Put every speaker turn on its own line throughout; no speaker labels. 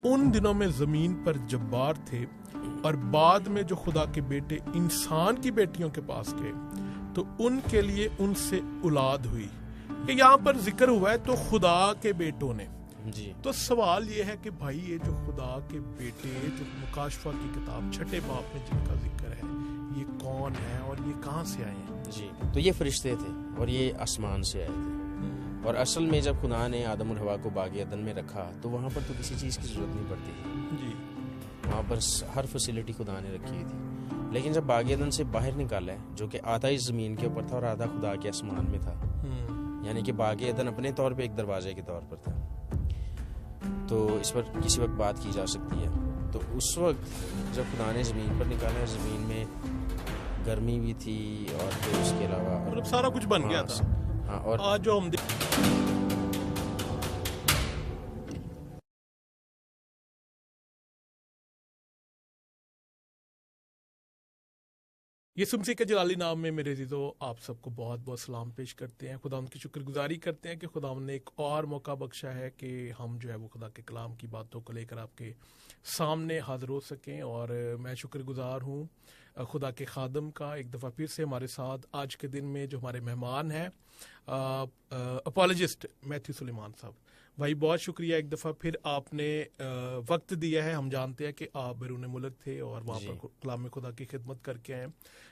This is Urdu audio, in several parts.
ان دنوں میں زمین پر جبار تھے اور بعد میں جو خدا کے بیٹے انسان کی بیٹیوں کے پاس گئے تو ان کے لیے ان سے اولاد ہوئی. کہ یہاں پر ذکر ہوا ہے تو خدا کے بیٹوں نے.
جی
تو سوال یہ ہے کہ بھائی یہ جو خدا کے بیٹے جو مکاشفہ کی کتاب چھٹے باب میں جن کا ذکر ہے یہ کون ہے اور یہ کہاں سے آئے ہیں؟
جی تو یہ فرشتے تھے اور یہ آسمان سے آئے تھے. اور اصل میں جب خدا نے آدم اور حوا کو باغ عدن میں رکھا تو وہاں پر تو کسی چیز کی ضرورت نہیں پڑتی تھی.
جی
وہاں پر ہر فیسلٹی خدا نے رکھی ہوئی تھی. لیکن جب باغ عدن سے باہر نکالا ہے جو کہ آدھا اس زمین کے اوپر تھا اور آدھا خدا کے آسمان میں تھا, یعنی کہ باغ عدن اپنے طور پہ ایک دروازے کے طور پر تھا, تو اس پر کسی وقت بات کی جا سکتی ہے. تو اس وقت جب خدا نے زمین پر نکالا, زمین میں گرمی بھی تھی اور پھر اس کے علاوہ
مطلب سارا کچھ بن گیا تھا.
ہاں, اور
آج جو ہم یہ سمسی کے جلالی نام میں میرے عزیزو آپ سب کو بہت بہت سلام پیش کرتے ہیں. خدا ان کی شکر گزاری کرتے ہیں کہ خدا نے ایک اور موقع بخشا ہے کہ ہم جو ہے وہ خدا کے کلام کی باتوں کو لے کر آپ کے سامنے حاضر ہو سکیں. اور میں شکر گزار ہوں خدا کے خادم کا ایک دفعہ پھر سے ہمارے ساتھ آج کے دن میں جو ہمارے مہمان ہیں اپالوجسٹ میتھیو سلیمان صاحب. بھائی بہت شکریہ ایک دفعہ پھر آپ نے وقت دیا ہے. ہم جانتے ہیں کہ آپ بیرون ملک تھے اور وہاں پر کلام خدا کی خدمت کر کے آئے,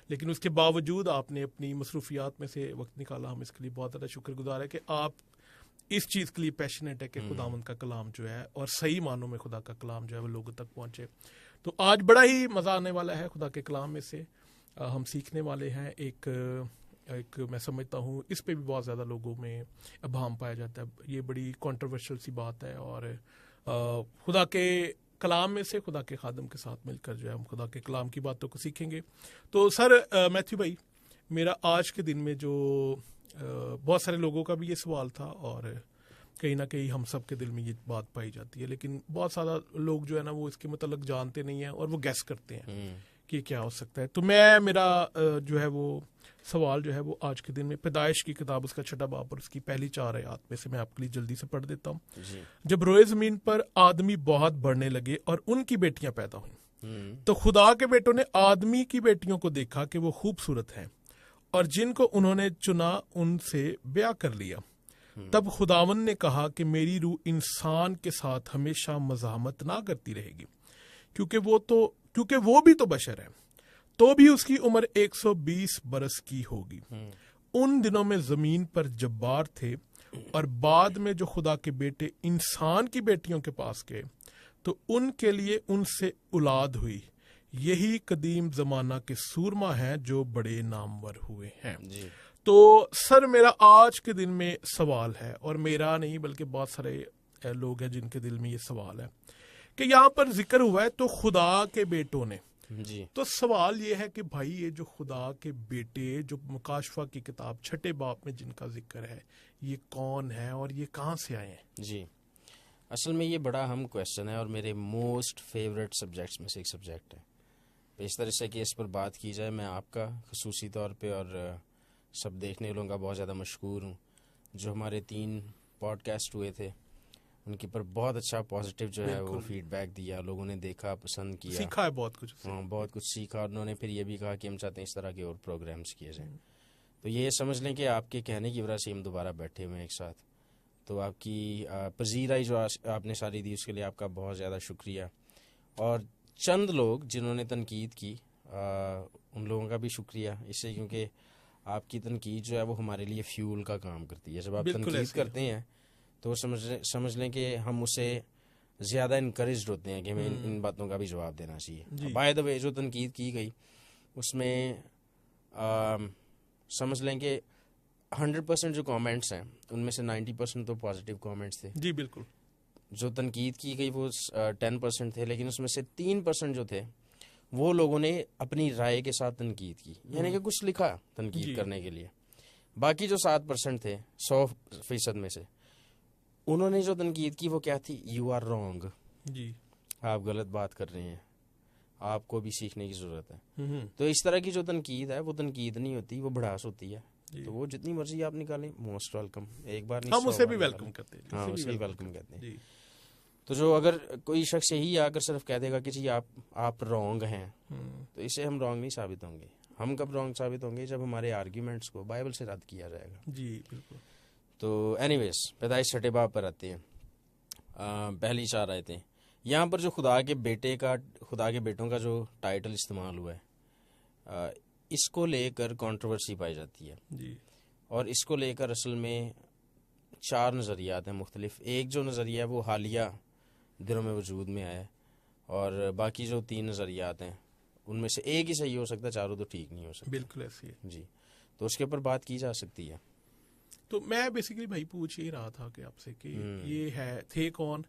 لیکن اس کے باوجود آپ نے اپنی مصروفیات میں سے وقت نکالا. ہم اس کے لیے بہت زیادہ شکر گزار ہے کہ آپ اس چیز کے لیے پیشنیٹ ہے کہ خداوند کا کلام جو ہے اور صحیح معنوں میں خدا کا کلام جو ہے وہ لوگوں تک پہنچے. تو آج بڑا ہی مزہ آنے والا ہے. خدا کے کلام میں سے ہم سیکھنے والے ہیں. ایک میں سمجھتا ہوں اس پہ بھی بہت زیادہ لوگوں میں ابہام پایا جاتا ہے. یہ بڑی کنٹروورشل سی بات ہے اور خدا کے کلام میں سے خدا کے خادم کے ساتھ مل کر جو ہے ہم خدا کے کلام کی باتوں کو سیکھیں گے. تو سر میتھیو بھائی, میرا آج کے دن میں جو بہت سارے لوگوں کا بھی یہ سوال تھا اور کہیں نہ کہیں ہم سب کے دل میں یہ بات پائی جاتی ہے, لیکن بہت سارا لوگ جو ہے نا وہ اس کے متعلق جانتے نہیں ہیں اور وہ گیس کرتے ہیں کہ کیا ہو سکتا ہے. تو میرا جو ہے وہ سوال جو ہے وہ آج کے دن میں پیدائش کی کتاب اس کا چھٹا باب اور اس کی پہلی 4 آیات میں سے میں آپ کے لیے جلدی سے پڑھ دیتا ہوں. جب روئے زمین پر آدمی بہت بڑھنے لگے اور ان کی بیٹیاں پیدا ہوئیں تو خدا کے بیٹوں نے آدمی کی بیٹیوں کو دیکھا کہ وہ خوبصورت ہیں اور جن کو انہوں نے چنا ان سے بیاہ کر لیا. تب خداوند نے کہا کہ میری روح انسان کے ساتھ ہمیشہ مزاحمت نہ کرتی رہے گی کیونکہ وہ بھی تو بشر ہے, تو بھی اس کی عمر 120 برس کی ہوگی. ان دنوں میں زمین پر جبار تھے اور بعد میں جو خدا کے بیٹے انسان کی بیٹیوں کے پاس گئے تو ان کے لیے ان سے اولاد ہوئی. یہی قدیم زمانہ کے سورما ہیں جو بڑے نامور ہوئے ہیں. تو سر میرا آج کے دن میں سوال ہے, اور میرا نہیں بلکہ بہت سارے لوگ ہیں جن کے دل میں یہ سوال ہے کہ یہاں پر ذکر ہوا ہے تو خدا کے بیٹوں نے. تو سوال یہ ہے کہ بھائی یہ جو خدا کے بیٹے جو مکاشفہ کی کتاب چھٹے باب میں جن کا ذکر ہے یہ کون ہے اور یہ کہاں سے آئے ہیں؟
جی اصل میں یہ بڑا اہم کویسچن ہے اور میرے موسٹ فیوریٹ سبجیکٹس میں سے ایک سبجیکٹ ہے. اس طرح سے کہ اس پر بات کی جائے میں آپ کا خصوصی طور پہ اور سب دیکھنے والوں کا بہت زیادہ مشکور ہوں. جو ہمارے 3 پوڈ کاسٹ ہوئے تھے ان کے پر بہت اچھا پازیٹیو جو ہے وہ فیڈ بیک دیا, لوگوں نے دیکھا, پسند کیا,
سیکھا ہے بہت کچھ.
ہاں بہت کچھ سیکھا, اور انہوں نے پھر یہ بھی کہا کہ ہم چاہتے ہیں اس طرح کے اور پروگرامز کیے جائیں. تو یہ سمجھ لیں کہ آپ کے کہنے کی وجہ سے ہم دوبارہ بیٹھے ہوئے ہیں ایک ساتھ. تو آپ کی پذیرائی جو آپ نے ساری دی اس کے لیے آپ کا بہت زیادہ شکریہ. اور چند لوگ جنہوں نے تنقید کی ان لوگوں کا بھی شکریہ, اس سے کیونکہ آپ کی تنقید جو ہے وہ ہمارے لیے فیول کا کام کرتی ہے. جب آپ تنقید کرتے ہیں تو سمجھ لیں کہ ہم اسے زیادہ انکریجڈ ہوتے ہیں کہ ہمیں ان باتوں کا بھی جواب دینا چاہیے. بائی دا وے جو تنقید کی گئی اس میں سمجھ لیں کہ 100% جو کامنٹس ہیں ان میں سے 90% تو پازیٹیو کامنٹس تھے.
جی بالکل.
جو تنقید کی گئی وہ 10% تھے, لیکن اس میں سے 3% جو تھے وہ لوگوں نے اپنی رائے کے ساتھ تنقید کی, یعنی کہ کچھ لکھا تنقید کرنے کے لیے. باقی جو 7% تھے 100% میں سے انہوں نے جو تنقید کی وہ کیا تھی, یو آر رانگ,
جی
آپ غلط بات کر رہے ہیں, آپ کو بھی سیکھنے کی ضرورت ہے. تو اس طرح کی جو تنقید ہے وہ تنقید نہیں ہوتی, وہ بڑھاس ہوتی ہے. تو وہ جتنی مرضی آپ نکالیں موسٹ ویلکم, ایک بار نہیں,
ہم اسے بھی ویلکم کرتے ہیں.
ہاں اسے بھی ویلکم کہتے ہیں. تو جو اگر کوئی شخص یہی آ کر صرف کہہ دے گا کہ جی آپ رانگ ہیں، تو اسے ہم رانگ نہیں ثابت ہوں گے. ہم کب رانگ ثابت ہوں گے؟ جب ہمارے آرگیومنٹس کو بائبل سے رد کیا جائے گا.
جی بالکل.
تو اینی ویز پیدائش 6 باب پر آتے ہیں. پہلی 4 آیتیں. یہاں پر جو خدا کے بیٹوں کا جو ٹائٹل استعمال ہوا ہے، اس کو لے کر کنٹروورسی پائی جاتی ہے.
جی.
اور اس کو لے کر اصل میں 4 نظریات ہیں مختلف. ایک جو نظریہ ہے وہ حالیہ دنوں میں وجود میں آیا ہے، اور باقی جو 3 نظریات ہیں ان میں سے ایک ہی صحیح ہو سکتا ہے، چاروں تو ٹھیک نہیں ہو سکتا.
بالکل ایسی ہے.
جی. تو اس کے اوپر بات کی جا سکتی ہے.
تو میں بیسیکلی بھائی پوچھ ہی رہا تھا کہ آپ سے کہ یہ تھے کون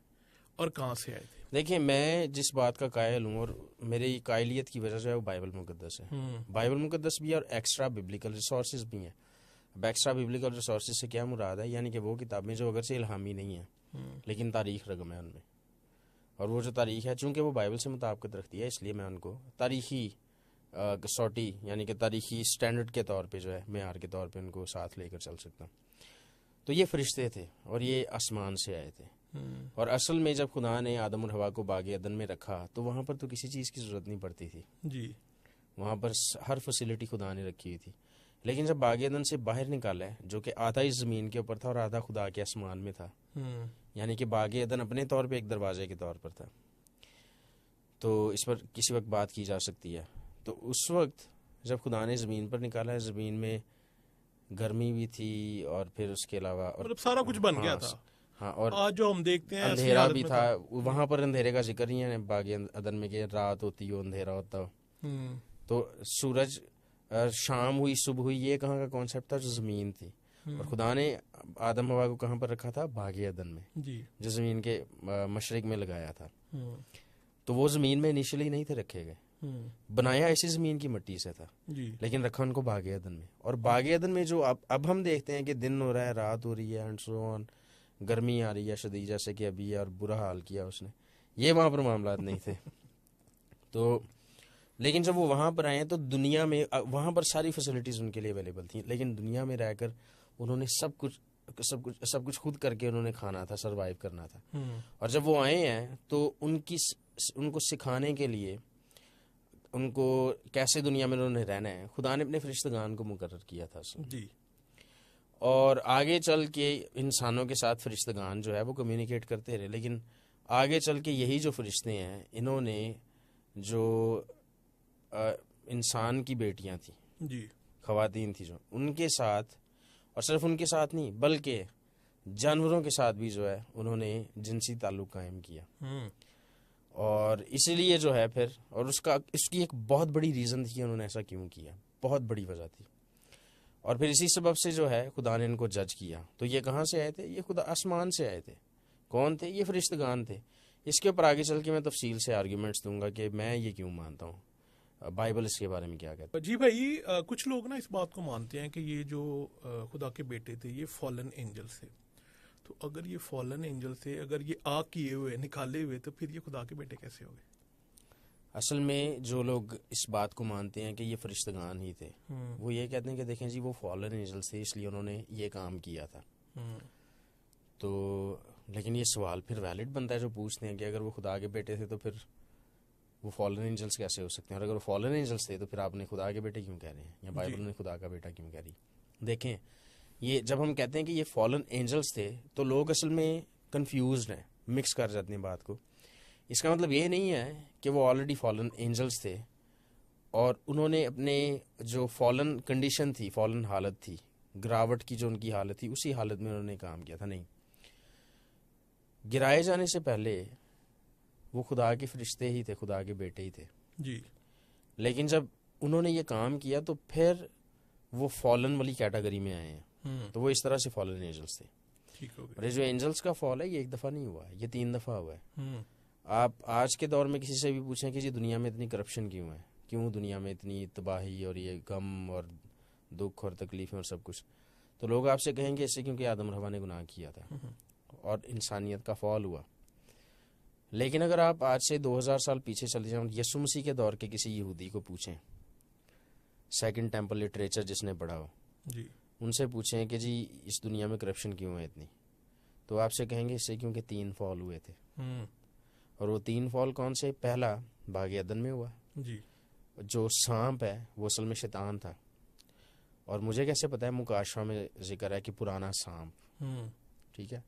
اور کہاں سے آئے تھے.
دیکھیں، میں جس بات کا قائل ہوں اور میری قائلیت کی وجہ جو ہے وہ بائبل مقدس ہے. بائبل مقدس بھی ہے اور ایکسٹرا بیبلیکل ریسورسز بھی ہیں. اب ایکسٹرا بیبلیکل ریسورسز سے کیا مراد ہے؟ یعنی کہ وہ کتابیں جو اگرچہ الہامی نہیں ہیں لیکن تاریخ رقم ہے ان میں، اور وہ جو تاریخ ہے چونکہ وہ بائبل سے مطابقت رکھتی ہے، اس لیے میں ان کو تاریخی کسوٹی یعنی کہ تاریخی سٹینڈرڈ کے طور پہ جو ہے معیار کے طور پہ ان کو ساتھ لے کر چل سکتا ہوں. تو یہ فرشتے تھے اور یہ آسمان سے آئے تھے. اور اصل میں جب خدا نے آدم اور حوا کو باغ عدن میں رکھا تو وہاں پر تو کسی چیز کی ضرورت نہیں پڑتی تھی.
جی.
وہاں پر ہر فیسلٹی خدا نے رکھی ہوئی تھی. لیکن جب باغ عدن سے باہر نکالا ہے، جو کہ آدھا اس زمین کے اوپر تھا اور آدھا خدا کے آسمان میں تھا، یعنی کہ باغ عدن اپنے طور پہ ایک دروازے کے طور پر تھا، تو اس پر کسی وقت بات کی جا سکتی ہے. تو اس وقت جب خدا نے زمین پر نکالا ہے، زمین میں گرمی بھی تھی اور پھر اس کے علاوہ
مطلب سارا کچھ بن گیا تھا.
ہاں، اور
آج جو ہم دیکھتے ہیں
اندھیرا بھی تھا. وہاں پر اندھیرے کا ذکر ہی ہے باغ عدن میں کہ رات ہوتی ہو اندھیرا ہوتا ہو. تو سورج شام ہوئی صبح ہوئی، یہ کہاں کا کانسیپٹ تھا؟ جو زمین تھی. اور خدا نے آدم ہوا کو کہاں پر رکھا تھا؟ باغ عدن میں، جو زمین کے مشرق میں لگایا تھا. تو وہ زمین میں انیشلی نہیں تھے رکھے گئے، بنایا اسی زمین کی مٹی سے تھا، لیکن رکھا ان کو باغ عدن میں. اور باغ عدن میں جو اب ہم دیکھتے ہیں کہ دن ہو رہا ہے، رات ہو رہی ہے، اینڈ سو آن، گرمی آ رہی ہے شدید جیسے کہ ابھی ہے، اور برا حال کیا اس نے، یہ وہاں پر معاملات نہیں تھے. تو لیکن جب وہ وہاں پر آئے تو دنیا میں وہاں پر ساری فیسلٹیز ان کے لیے اویلیبل تھیں، لیکن دنیا میں رہ کر انہوں نے سب کچھ خود کر کے انہوں نے کھانا تھا، سروائیو کرنا تھا. اور جب وہ آئے ہیں تو ان کو سکھانے کے لیے، ان کو کیسے دنیا میں انہوں نے رہنا ہے، خدا نے اپنے فرشتگان کو مقرر کیا تھا.
جی.
اور آگے چل کے انسانوں کے ساتھ فرشتگان جو ہے وہ کمیونیکیٹ کرتے رہے، لیکن آگے چل کے یہی جو فرشتے ہیں انہوں نے جو انسان کی بیٹیاں تھیں،
جی،
خواتین تھی، جو ان کے ساتھ، اور صرف ان کے ساتھ نہیں بلکہ جانوروں کے ساتھ بھی جو ہے انہوں نے جنسی تعلق قائم کیا. اور اسی لیے جو ہے پھر، اور اس کی ایک بہت بڑی ریزن تھی کہ انہوں نے ایسا کیوں کیا، بہت بڑی وجہ تھی. اور پھر اسی سبب سے جو ہے خدا نے ان کو جج کیا. تو یہ کہاں سے آئے تھے؟ یہ خدا آسمان سے آئے تھے. کون تھے؟ یہ فرشتگان تھے. اس کے اوپر آگے چل کے میں تفصیل سے آرگیومنٹس دوں گا کہ میں یہ کیوں مانتا ہوں، بائبل اس کے بارے میں کیا کہتا ہے.
جی بھائی، کچھ لوگ نا اس بات کو مانتے ہیں کہ یہ جو خدا کے بیٹے تھے یہ فالن اینجل تھے. تو اگر یہ فالن اینجل تھے، اگر یہ آگ کیے ہوئے نکالے ہوئے، تو پھر یہ خدا کے بیٹے کیسے ہو گئے؟
اصل میں جو لوگ اس بات کو مانتے ہیں کہ یہ فرشتگان ہی تھے، وہ یہ کہتے ہیں کہ دیکھیں جی وہ فالن اینجلز تھے، اس لیے انہوں نے یہ کام کیا تھا. تو لیکن یہ سوال پھر ویلڈ بنتا ہے جو پوچھتے ہیں کہ اگر وہ خدا کے بیٹے تھے تو پھر وہ فالن اینجلز کیسے ہو سکتے ہیں؟ اور اگر وہ فالن اینجلز تھے تو پھر آپ نے خدا کے بیٹے کیوں کہہ رہے ہیں، یا بائبل نے خدا کا بیٹا کیوں کہہ رہی؟ دیکھیں، یہ جب ہم کہتے ہیں کہ یہ فالن اینجلز تھے تو لوگ اصل میں کنفیوزڈ ہیں، مکس کر جاتے ہیں بات کو. اس کا مطلب یہ نہیں ہے کہ وہ آلریڈی فالن اینجلز تھے اور انہوں نے اپنے جو فالن کنڈیشن تھی، فالن حالت تھی، گراوٹ کی جو ان کی حالت تھی، اسی حالت میں انہوں نے کام کیا تھا. نہیں، گرائے جانے سے پہلے وہ خدا کے فرشتے ہی تھے، خدا کے بیٹے ہی تھے.
جی.
لیکن جب انہوں نے یہ کام کیا تو پھر وہ فالن والی کیٹیگری میں آئے ہیں، تو وہ اس طرح سے فالن اینجلز تھے. اور یہ جو اینجلز کا فال ہے یہ ایک دفعہ نہیں ہوا ہے، یہ 3 دفعہ ہوا ہے. آپ آج کے دور میں کسی سے بھی پوچھیں کہ جی دنیا میں اتنی کرپشن کیوں ہے، کیوں دنیا میں اتنی تباہی اور یہ غم اور دکھ اور تکلیفیں اور سب کچھ، تو لوگ آپ سے کہیں گے اس سے کیونکہ آدم اور حوا نے گناہ کیا تھا اور انسانیت کا فال ہوا. لیکن اگر آپ آج سے 2000 سال پیچھے چلے جائیں، یسوع مسیح کے دور کے کسی یہودی کو پوچھیں، سیکنڈ ٹیمپل لٹریچر جس نے پڑھا ہو،
جی،
ان سے پوچھیں کہ جی اس دنیا میں کرپشن کیوں ہے اتنی، تو آپ سے کہیں گے اس سے کیونکہ 3 فال ہوئے تھے. اور وہ 3 فال کون سے؟ پہلا باغ عدن میں ہوا
جی.
جو سانپ ہے وہ اصل میں شیطان تھا. اور مجھے کیسے پتا ہے؟ مکاشفہ میں ذکر ہے کہ پرانا سانپ. ٹھیک ہے.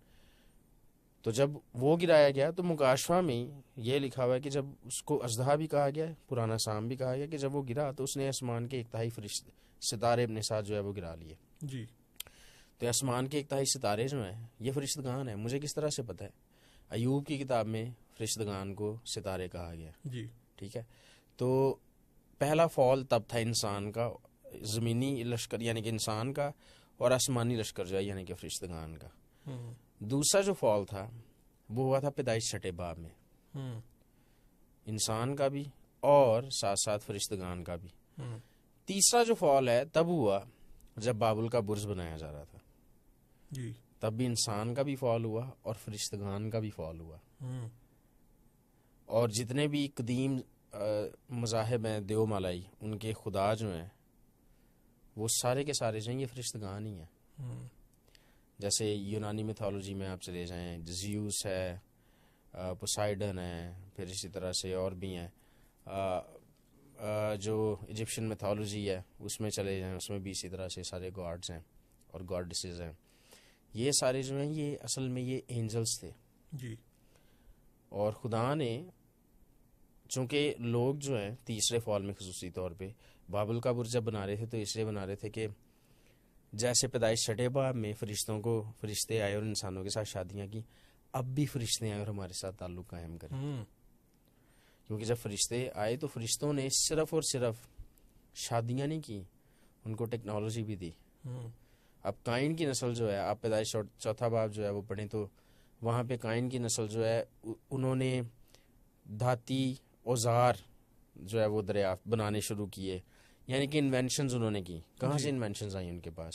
تو جب وہ گرایا گیا تو مکاشفہ میں یہ لکھا ہوا ہے کہ جب اس کو اژدہا بھی کہا گیا، پرانا سانپ بھی کہا گیا، کہ جب وہ گرا تو اس نے آسمان کے 1/3 فرشتے ستارے اپنے ساتھ جو ہے وہ گرا لیے.
جی.
تو آسمان کے 1/3 ستارے جو ہیں یہ فرشتگان ہیں. مجھے کس طرح سے پتہ ہے؟ ایوب کی کتاب میں فرشتگان کو ستارے کہا گیا.
جی.
ٹھیک ہے. تو پہلا فال تب تھا انسان کا، زمینی لشکر یعنی کہ انسان کا، اور آسمانی لشکر جو ہے یعنی کہ فرشتگان کا. دوسرا جو فال تھا وہ ہوا تھا پیدائش 6 باب میں، انسان کا بھی اور ساتھ ساتھ فرشتگان کا بھی. تیسرا جو فال ہے تب ہوا جب بابل کا برج بنایا جا رہا تھا.
جی.
تب بھی انسان کا بھی فال ہوا اور فرشتگان کا بھی فال ہوا. اور جتنے بھی قدیم مذاہب ہیں دیو مالائی، ان کے خدا جو ہیں وہ سارے کے سارے جو ہیں یہ فرشتگان ہی ہیں. جیسے یونانی میتھولوجی میں آپ چلے جائیں، زیوس ہے، پوسائیڈن ہے، پھر اسی طرح سے اور بھی ہیں. جو ایجپشن میتھولوجی ہے اس میں چلے جائیں، اس میں بھی اسی طرح سے سارے گاڈز ہیں اور گاڈسز ہیں. یہ سارے جو ہیں یہ اصل میں یہ اینجلز تھے.
جی.
اور خدا نے چونکہ لوگ جو ہیں تیسرے فال میں خصوصی طور پہ بابل کا برج جب بنا رہے تھے تو اس لیے بنا رہے تھے کہ جیسے پیدائش 6 باب میں فرشتے آئے اور انسانوں کے ساتھ شادیاں کی، اب بھی فرشتے آئے اور ہمارے ساتھ تعلق قائم کریں. کیونکہ جب فرشتے آئے تو فرشتوں نے صرف اور صرف شادیاں نہیں کی، ان کو ٹیکنالوجی بھی دی. اب قائن کی نسل جو ہے، آپ پیدائش 4 باب جو ہے وہ پڑھیں تو وہاں پہ قائن کی نسل جو ہے انہوں نے دھاتی اوزار جو ہے وہ دریافت بنانے شروع کیے، یعنی کہ انوینشنز انہوں نے کی. کہاں سے انوینشنز آئی ان کے پاس؟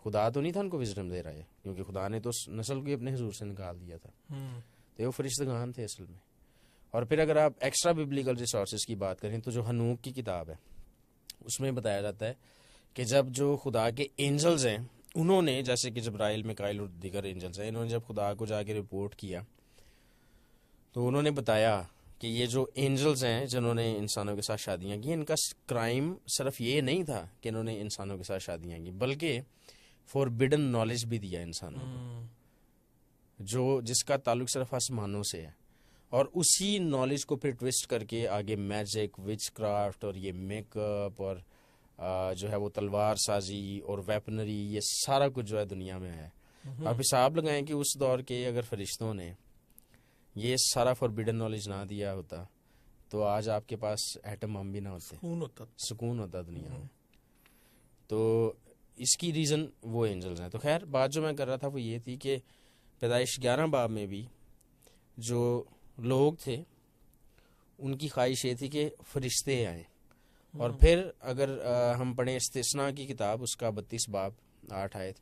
خدا تو نہیں تھا ان کو وزڈم دے رہا ہے، کیونکہ خدا نے تو اس نسل کو اپنے حضور سے نکال دیا تھا. تو وہ فرشتگان تھے اصل میں. اور پھر اگر آپ ایکسٹرا ببلیکل ریسورسز کی بات کریں تو جو ہنوک کی کتاب ہے اس میں بتایا جاتا ہے کہ جب جو خدا کے اینجلز ہیں انہوں نے، جیسے کہ جبرائیل، میکائیل اور دیگر اینجلز ہیں، انہوں نے جب خدا کو جا کے رپورٹ کیا تو انہوں نے بتایا کہ یہ جو اینجلز ہیں جنہوں نے انسانوں کے ساتھ شادیاں کی، ان کا کرائم صرف یہ نہیں تھا کہ انہوں نے انسانوں کے ساتھ شادیاں کی، بلکہ فوربیڈن نالج بھی دیا انسانوں کو، جس کا تعلق صرف آسمانوں سے ہے. اور اسی نالج کو پھر ٹوسٹ کر کے آگے میجک، وچ کرافٹ اور یہ میک اپ اور جو ہے وہ تلوار سازی اور ویپنری، یہ سارا کچھ جو ہے دنیا میں ہے. آپ حساب لگائیں کہ اس دور کے اگر فرشتوں نے یہ سارا فوربیڈن نالج نہ دیا ہوتا تو آج آپ کے پاس ایٹم بم بھی نہ ہوتے، سکون ہوتا دنیا میں. تو اس کی ریزن وہ اینجلز ہیں. تو خیر بات جو میں کر رہا تھا وہ یہ تھی کہ پیدائش 11 باب میں بھی جو لوگ تھے ان کی خواہش یہ تھی کہ فرشتے آئیں. اور پھر اگر ہم پڑھیں استثناء کی کتاب، اس کا 32 باب 8 آیت،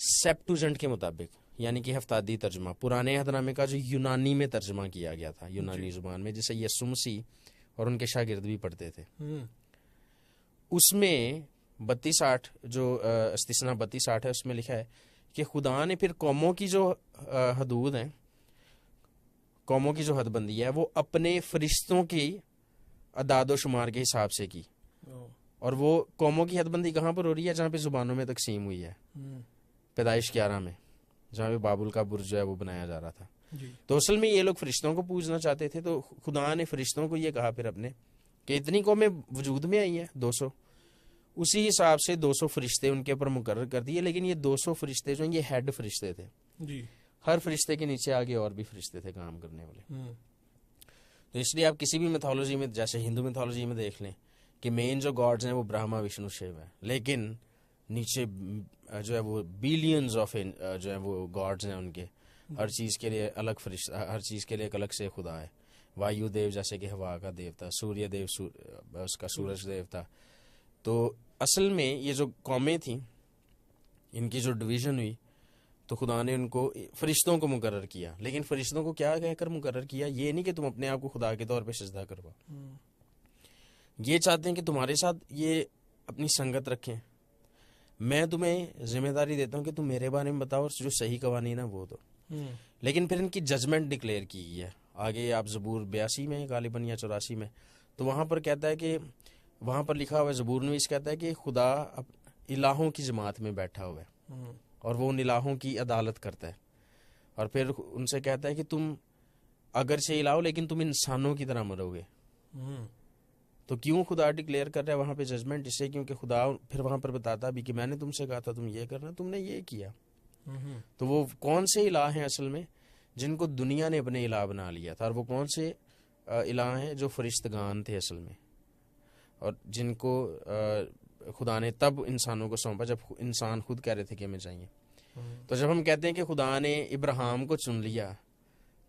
سیپٹوجنٹ کے مطابق، یعنی کہ ہفتادی ترجمہ، پرانے عہد نامے کا جو یونانی میں ترجمہ کیا گیا تھا، یونانی زبان میں، جسے یسوع مسیح اور ان کے شاگرد بھی پڑھتے تھے، اس میں 32:8 جو استثناء 32:8 ہے اس میں لکھا ہے کہ خدا نے پھر قوموں کی جو حدود ہیں، قوموں کی جو حد بندی ہے وہ اپنے فرشتوں کی اعداد و شمار کے حساب سے کی. اور وہ قوموں کی حد بندی کہاں پر ہو رہی ہے؟ جہاں پہ زبانوں میں تقسیم ہوئی ہے، پیدائش 11 میں، جہاں پہ بابل کا برج جو ہے وہ بنایا جا رہا تھا. تو اصل میں یہ لوگ فرشتوں کو پوجنا چاہتے تھے، تو خدا نے فرشتوں کو یہ کہا پھر اپنے کہ اتنی قومیں وجود میں آئی ہیں 200، اسی حساب سے 200 فرشتے ان کے اوپر مقرر کر دیے. لیکن یہ 200 فرشتے جو ہیں یہ ہیڈ فرشتے تھے، ہر فرشتے کے نیچے آگے اور بھی فرشتے تھے کام کرنے والے. تو اس لیے آپ کسی بھی میتھولوجی میں، جیسے ہندو میتھولوجی میں دیکھ لیں کہ مین جو گاڈز ہیں وہ برہما، وشنو، شیو ہے، لیکن نیچے جو ہے وہ بیلینز آف جو ہے وہ گاڈز ہیں ان کے، ہر چیز کے لیے الگ فرشتہ، ہر چیز کے لیے ایک الگ سے خدا ہے. وایو دیو جیسے کہ ہوا کا دیو تھا، سوریہ دیو اس کا سورج دیو تھا. تو اصل میں یہ جو قومیں تھیں ان کی جو ڈویژن ہوئی تو خدا نے ان کو فرشتوں کو مقرر کیا. لیکن فرشتوں کو کیا کہہ کر مقرر کیا؟ یہ نہیں کہ تم اپنے آپ کو خدا کے طور پہ سجدہ کرواؤ، یہ چاہتے ہیں کہ تمہارے ساتھ یہ اپنی سنگت رکھیں، میں تمہیں ذمہ داری دیتا ہوں کہ تم میرے بارے میں بتاؤ اور جو صحیح قوانین ہے وہ دو. لیکن پھر ان کی ججمنٹ ڈکلیئر کی گئی ہے آگے آپ زبور 82 میں غالباً یا 84 میں, تو وہاں پر کہتا ہے کہ وہاں پر لکھا ہوا ہے زبور نویس کہتا ہے کہ خدا الہوں کی جماعت میں بیٹھا ہوا ہے اور وہ ان الہوں کی عدالت کرتا ہے, اور پھر ان سے کہتا ہے کہ تم اگرچہ الہ ہو لیکن تم انسانوں کی طرح مرو گے. تو کیوں خدا ڈکلیئر کر رہا ہے وہاں پہ ججمنٹ؟ اس سے کیونکہ خدا پھر وہاں پر بتاتا بھی کہ میں نے تم سے کہا تھا تم یہ کرنا, تم نے یہ کیا. تو وہ کون سے الہ ہیں اصل میں جن کو دنیا نے اپنے الہ بنا لیا تھا, اور وہ کون سے الہ ہیں جو فرشتگان تھے اصل میں, اور جن کو خدا نے تب انسانوں کو سونپا جب انسان خود کہہ رہے تھے کہ ہمیں چاہیے. تو جب ہم کہتے ہیں کہ خدا نے ابراہیم کو چن لیا,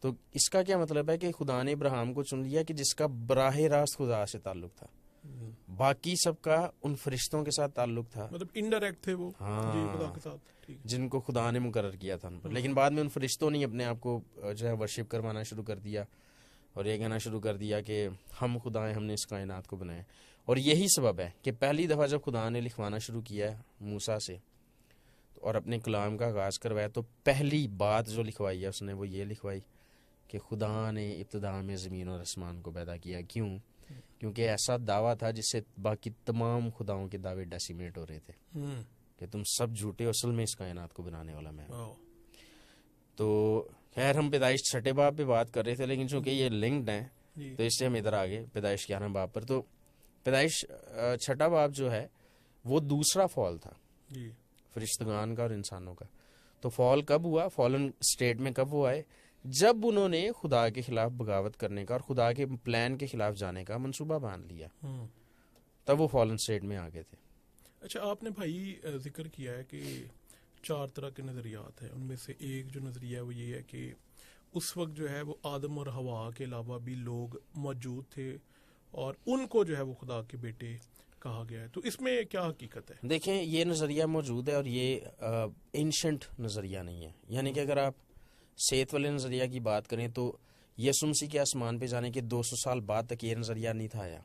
تو اس کا کیا مطلب ہے کہ خدا نے ابراہیم کو چن لیا کہ جس کا براہ راست خدا سے تعلق تھا, باقی سب کا ان فرشتوں کے ساتھ تعلق تھا,
مطلب انڈائریکٹ تھے وہ خدا کے ساتھ,
جن کو خدا نے مقرر کیا تھا ان پر. لیکن بعد میں ان فرشتوں نے اپنے آپ کو جو ہے ورشپ کروانا شروع کر دیا اور یہ کہنا شروع کر دیا کہ ہم خدا ہیں, ہم نے اس کائنات کو بنایا. اور یہی سبب ہے کہ پہلی دفعہ جب خدا نے لکھوانا شروع کیا موسیٰ سے اور اپنے کلام کا آغاز کروایا, تو پہلی بات جو لکھوائی ہے اس نے وہ یہ لکھوائی کہ خدا نے ابتدا میں زمین اور آسمان کو پیدا کیا. کیوں؟ کیونکہ ایسا دعویٰ تھا جس سے باقی تمام خداؤں کے دعوے ڈیسیمیٹ ہو رہے تھے کہ تم سب جھوٹے, اصل میں اس کائنات کو بنانے والا میں. تو خیر ہم پیدائش 6 باب پہ بات کر رہے تھے, لیکن چونکہ یہ لنکڈ ہیں تو اس سے ہم ادھر آگے پیدائش 11 باب پر. تو پیدائش 6 باب جو ہے وہ دوسرا فال تھا فرشتگان کا اور انسانوں کا. تو فال کب ہوا, فالن اسٹیٹ میں کب ہوا ہے؟ جب انہوں نے خدا کے خلاف بغاوت کرنے کا اور خدا کے پلان کے خلاف جانے کا منصوبہ باندھ لیا, تب وہ فالن اسٹیٹ میں آ گئے تھے.
اچھا, آپ نے بھائی ذکر کیا ہے کہ 4 طرح کے نظریات ہیں, ان میں سے ایک جو نظریہ ہے وہ یہ ہے کہ اس وقت جو ہے وہ آدم اور حوا کے علاوہ بھی لوگ موجود تھے اور ان کو جو ہے وہ خدا کے بیٹے کہا گیا ہے. تو اس میں کیا حقیقت ہے؟
دیکھیں یہ نظریہ موجود ہے اور یہ اینشنٹ نظریہ نہیں ہے. یعنی کہ اگر آپ صحت والے نظریہ کی بات کریں تو یسوع مسیح کے آسمان پہ جانے کے 200 سال بعد تک یہ نظریہ نہیں تھا آیا.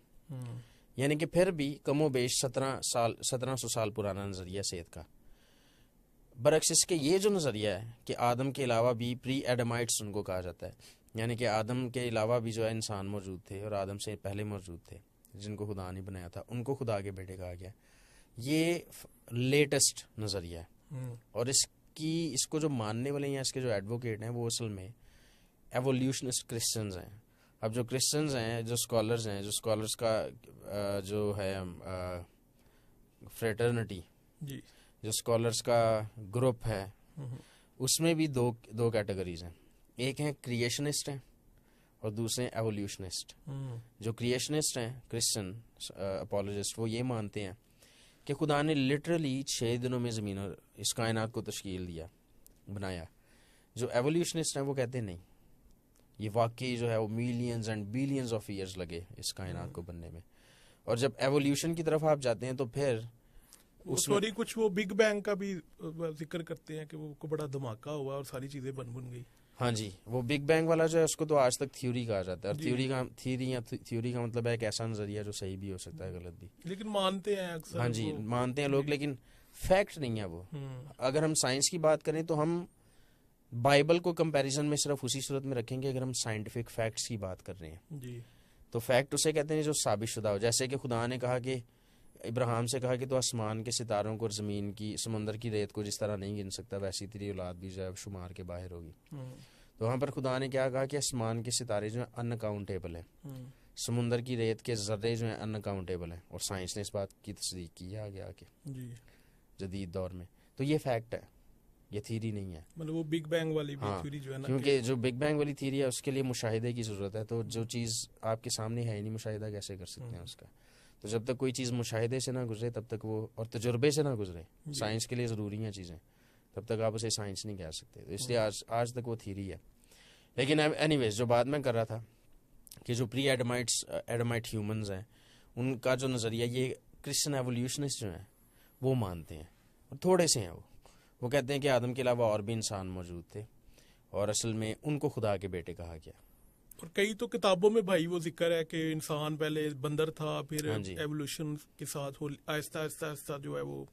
یعنی کہ پھر بھی کم و بیش 1700 سال پرانا نظریہ صحت کا. برعکس اس کے یہ جو نظریہ ہے کہ آدم کے علاوہ بھی پری ایڈمائٹس ان کو کہا جاتا ہے, یعنی کہ آدم کے علاوہ بھی جو ہے انسان موجود تھے اور آدم سے پہلے موجود تھے جن کو خدا نے بنایا تھا, ان کو خدا کے بیٹے کہا گیا. یہ لیٹسٹ نظریہ ہے اور اس کو جو ماننے والے ہیں, اس کے جو ایڈوکیٹ ہیں وہ اصل میں ایولیوشنسٹ کرسچنز ہیں. اب جو کرسچنز ہیں, جو اسکالرز کا جو ہے فریٹرنٹی, جو اسکالرز کا گروپ ہے, اس میں بھی دو کیٹیگریز ہیں. ایک ہیں کریشنسٹ ہیں اور دوسرے ایولیوشنسٹ. جو کریشنسٹ ہیں کرسچن اپولوجسٹ, وہ یہ مانتے ہیں کہ خدا نے لٹرلی 6 دنوں میں زمین اور اس کائنات کو تشکیل دیا, بنایا. جو ایولیوشنسٹ ہیں وہ کہتے ہیں نہیں, یہ واقعی جو ہے وہ میلینز اینڈ بلینز آف ایئرز لگے اس کائنات کو بننے میں. اور جب ایولیوشن کی طرف آپ جاتے ہیں تو پھر
کچھ وہ بگ بینگ کا بھی ذکر کرتے ہیں کہ وہ کو بڑا دھماکہ ہوا اور ساری چیزیں بن گئی.
ہاں جی, وہ بگ بینگ والا جو ہے اس کو تو آج تک تھیوری کہا جاتا ہے, اور تھیوری کا مطلب ہے ایک ایسا نظریہ جو صحیح بھی ہو سکتا ہے غلط بھی,
لیکن مانتے ہیں اکثر.
ہاں جی, مانتے ہیں لوگ, لیکن فیکٹ نہیں ہے وہ. اگر ہم سائنس کی بات کریں تو ہم بائبل کو کمپیریزن میں صرف اسی صورت میں رکھیں گے اگر ہم سائنٹیفک فیکٹس کی بات کر رہے ہیں. تو فیکٹ اسے کہتے ہیں جو ثابت شدہ ہو. جیسے کہ خدا نے کہا کہ ابراہیم سے کہا کہ تو آسمان کے ستاروں کو اور زمین کی سمندر کی ریت کو جس طرح نہیں گن سکتا, ویسی تیری اولاد بھی جو ہے شمار کے باہر ہوگی. تو وہاں پر خدا نے کیا کہا کہ آسمان کے ستارے جو ہیں ان اکاؤنٹیبل ہیں, سمندر کی ریت کے ذرے جو ہیں ان اکاؤنٹیبل ہیں, اور سائنس نے اس بات کی تصدیق کی ہے آگے آ کے جدید دور میں. تو یہ فیکٹ ہے, یہ تھیری نہیں ہے.
مطلب وہ بگ بینگ والی تھیوری جو ہے نا,
کیونکہ جو بگ بینگ والی تھیوری ہے اس کے لیے مشاہدے کی ضرورت ہے. تو جو چیز آپ کے سامنے ہے نہیں, مشاہدہ کیسے کر سکتے ہیں اس کا؟ تو جب تک کوئی چیز مشاہدے سے نہ گزرے تب تک وہ, اور تجربے سے نہ گزرے, سائنس کے لیے ضروری ہیں چیزیں, تب تک آپ اسے سائنس نہیں کہہ سکتے. تو اس لیے آج تک وہ تھیوری ہے. لیکن اینی ویز جو بات میں کر رہا تھا کہ جو پری ایڈمائٹ ہیومنز ہیں, ان کا جو نظریہ یہ کرسچن ایولیوشنسٹ جو ہیں وہ مانتے ہیں, اور تھوڑے سے ہیں وہ کہتے ہیں کہ آدم کے علاوہ اور بھی انسان موجود تھے اور اصل میں ان کو خدا کے بیٹے کہا گیا.
اور کئی تو کتابوں میں بھائی وہ ذکر ہے کہ انسان پہلے بندر تھا, پھر ایوولوشن کے ساتھ آہستہ آہستہ جو ہے وہ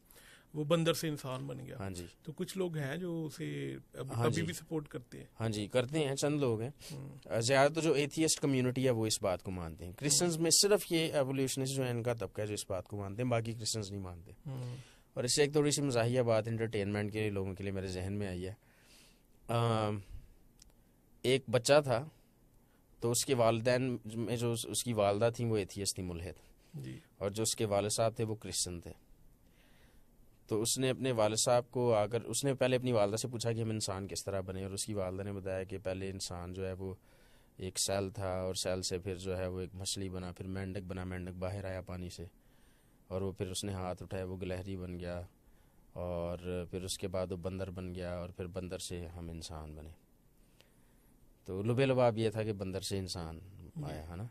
وہ بندر سے انسان بن گیا.
ہاں جی.
تو کچھ لوگ ہیں جو اسے ابھی بھی سپورٹ کرتے ہیں.
ہاں جی کرتے ہیں, چند لوگ ہیں. زیادہ تو جو ایتھیسٹ کمیونٹی ہے وہ اس بات کو مانتے ہیں. کرسچنز میں صرف یہ ایولیوشنسٹ جو ہے ان کا طبقہ ہے جو اس بات کو مانتے ہیں, باقی کرسچنز نہیں مانتے. اور اس سے ایک تھوڑی سی مزاحیہ بات انٹرٹینمنٹ کے لوگوں کے لیے میرے ذہن میں آئی ہے. ایک بچہ تھا تو اس کے والدین میں جو اس کی والدہ تھیں وہ ایتھیسٹ تھی, ملحد, اور جو اس کے والد صاحب تھے وہ کرسچن تھے. تو اس نے اپنے والد صاحب کو آ کر اس نے پہلے اپنی والدہ سے پوچھا کہ ہم انسان کس طرح بنے, اور اس کی والدہ نے بتایا کہ پہلے انسان جو ہے وہ ایک سیل تھا, اور سیل سے پھر جو ہے وہ ایک مچھلی بنا, پھر مینڈک بنا, مینڈک باہر آیا پانی سے, اور وہ پھر اس نے ہاتھ اٹھایا وہ گلہری بن گیا, اور پھر اس کے بعد وہ بندر بن گیا, اور پھر بندر سے ہم انسان بنے. تو لبے لباب یہ تھا کہ بندر سے انسان آیا ہے نا.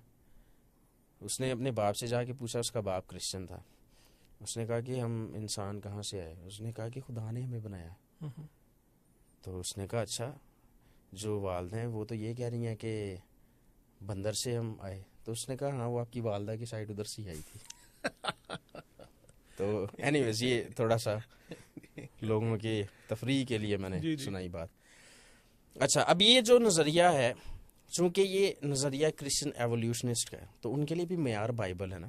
اس نے اپنے باپ سے جا کے پوچھا, اس کا باپ کرسچن تھا. اس نے کہا کہ ہم انسان کہاں سے آئے؟ اس نے کہا کہ خدا نے ہمیں بنایا. تو اس نے کہا اچھا, جو والدہ ہیں وہ تو یہ کہہ رہی ہیں کہ بندر سے ہم آئے. تو اس نے کہا ہاں وہ آپ کی والدہ کی سائڈ ادھر سے آئی تھی. تو اینی ویز یہ تھوڑا سا لوگوں کی تفریح کے لیے میں نے سنائی بات. اچھا, اب یہ جو نظریہ ہے, چونکہ یہ نظریہ کرسچن ایولیوشنسٹ کا ہے, تو ان کے لیے بھی معیار بائبل ہے نا.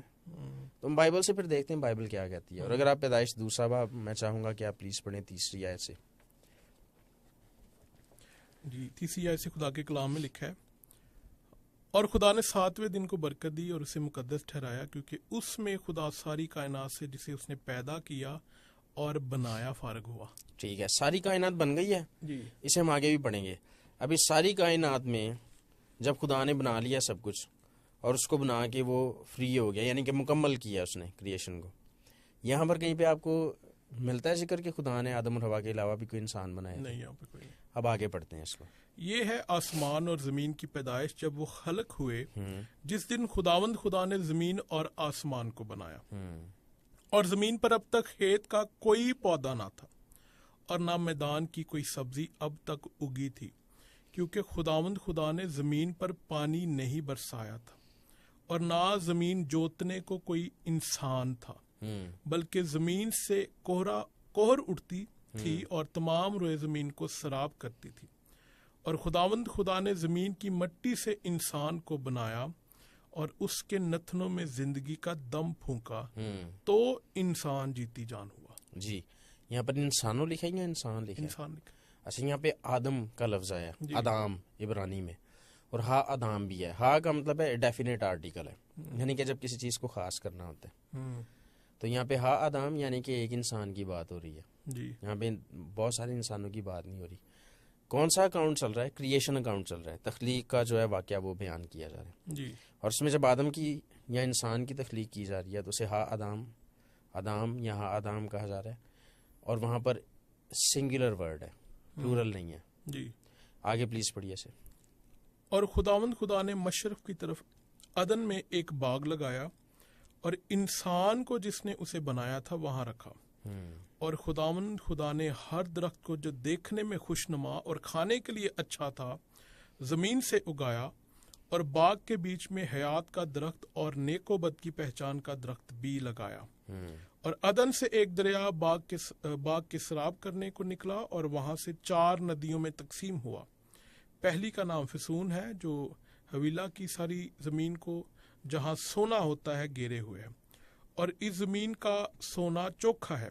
تو ہم بائبل سے پھر دیکھتے ہیں بائبل کیا کہتی ہے. اور اگر آپ پیدائش 2 باب میں چاہوں گا کہ آپ پلیز پڑھیں 3 آیت سے.
جی 3 آیت سے خدا کے کلام میں لکھا ہے, اور خدا نے 7ویں دن کو برکت دی اور اسے مقدس ٹھہرایا, کیونکہ اس میں خدا ساری کائنات سے جسے اس نے پیدا کیا اور بنایا فارغ ہوا.
ٹھیک ہے, ساری کائنات بن گئی ہے جی, اسے ہم آگے بھی پڑھیں گے. اب اس ساری کائنات میں جب خدا نے بنا لیا سب کچھ اور اس کو بنا کے وہ فری ہو گیا, یعنی کہ مکمل کیا اس نے کریشن کو, یہاں پر کہیں پہ آپ کو ملتا ہے ذکر کہ خدا نے آدم اور حوا کے علاوہ بھی کوئی انسان بنایا؟
نہیں, یہاں پہ کوئی.
اب آگے پڑھتے ہیں اس کو.
یہ ہے آسمان اور زمین کی پیدائش جب وہ خلق ہوئے, جس دن خداوند خدا نے زمین اور آسمان کو بنایا. اور زمین پر اب تک کھیت کا کوئی پودا نہ تھا, اور نہ میدان کی کوئی سبزی اب تک اگی تھی, کیونکہ خداوند خدا نے زمین پر پانی نہیں برسایا تھا, اور نہ زمین جوتنے کو کوئی انسان تھا, بلکہ زمین سے کوہر اٹھتی تھی اور تمام روئے زمین کو سراب کرتی تھی. اور خداوند خدا نے زمین کی مٹی سے انسان کو بنایا اور اس کے نتنوں میں زندگی کا دم پھونکا, تو انسان جیتی جان ہوا.
جی, یہاں پر انسانوں لکھا یا انسان لکھا؟
انسان لکھا.
اچھا, یہاں پہ آدم کا لفظ آیا, آدام عبرانی میں, اور ہا آدام بھی ہے. ہا کا مطلب ہے ڈیفینیٹ آرٹیکل ہے, یعنی کہ جب کسی چیز کو خاص کرنا ہوتا ہے. تو یہاں پہ ہا آدام یعنی کہ ایک انسان کی بات ہو رہی ہے. یہاں پہ بہت سارے انسانوں کی بات نہیں ہو رہی. کون سا اکاؤنٹ چل رہا ہے؟ کریشن اکاؤنٹ چل رہا ہے, تخلیق کا جو ہے واقعہ وہ بیان کیا جا رہا ہے. اور اس میں جب آدم کی یا انسان کی تخلیق کی جا رہی ہے تو اسے ہا آدام یا ہا آدام کہا جا رہا ہے, اور وہاں پر سنگولر ورڈ ہے, پلورل نہیں ہے. جی, آگے پلیز پڑھیے اسے.
اور خداوند خدا نے مشرق کی طرف عدن میں ایک باغ لگایا, اور انسان کو جس نے اسے بنایا تھا وہاں رکھا. اور خداوند خدا نے ہر درخت کو جو دیکھنے میں خوشنما اور کھانے کے لیے اچھا تھا زمین سے اگایا, اور باغ کے بیچ میں حیات کا درخت اور نیک و بد کی پہچان کا درخت بھی لگایا. اور عدن سے ایک دریا باغ کے سراب کرنے کو نکلا, اور وہاں سے 4 ندیوں میں تقسیم ہوا. پہلی کا نام فسون ہے, جو حویلا کی ساری زمین کو جہاں سونا ہوتا ہے گھیرے ہوئے ہے, اور اس زمین کا سونا چوکھا ہے,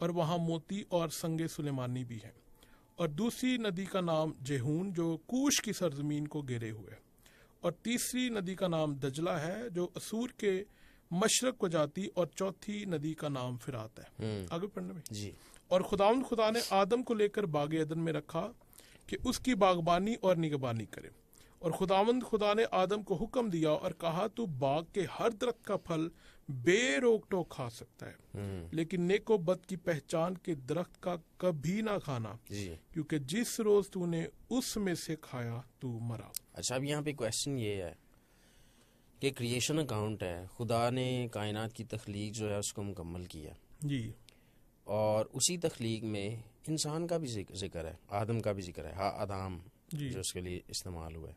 اور وہاں موتی اور سنگ سلیمانی بھی ہے. اور دوسری ندی کا نام جہون, جو کوش کی سرزمین کو گھیرے ہوئے ہے. اور تیسری ندی کا نام دجلہ ہے, جو اسور کے مشرق کو جاتی, اور چوتھی ندی کا نام فرات ہے. آگے پڑھنے میں جی. اور خداوند خدا نے آدم کو لے کر باغ عدن میں رکھا کہ اس کی باغبانی اور نگہبانی کرے. اور خداوند خدا نے آدم کو حکم دیا اور کہا, تو باغ کے ہر درخت کا پھل بے روک ٹوک کھا سکتا ہے, لیکن نیک و بد کی پہچان کے درخت کا کبھی نہ کھانا, کیونکہ جس روز تو نے اس میں سے کھایا تو مرا.
اچھا, اب یہاں پہ کویسچن یہ ہے کہ کریشن اکاؤنٹ ہے, خدا نے کائنات کی تخلیق جو ہے اس کو مکمل کیا
جی,
اور اسی تخلیق میں انسان کا بھی ذکر ہے, آدم کا بھی ذکر ہے, ہا آدام جو اس کے لیے استعمال ہوا ہے.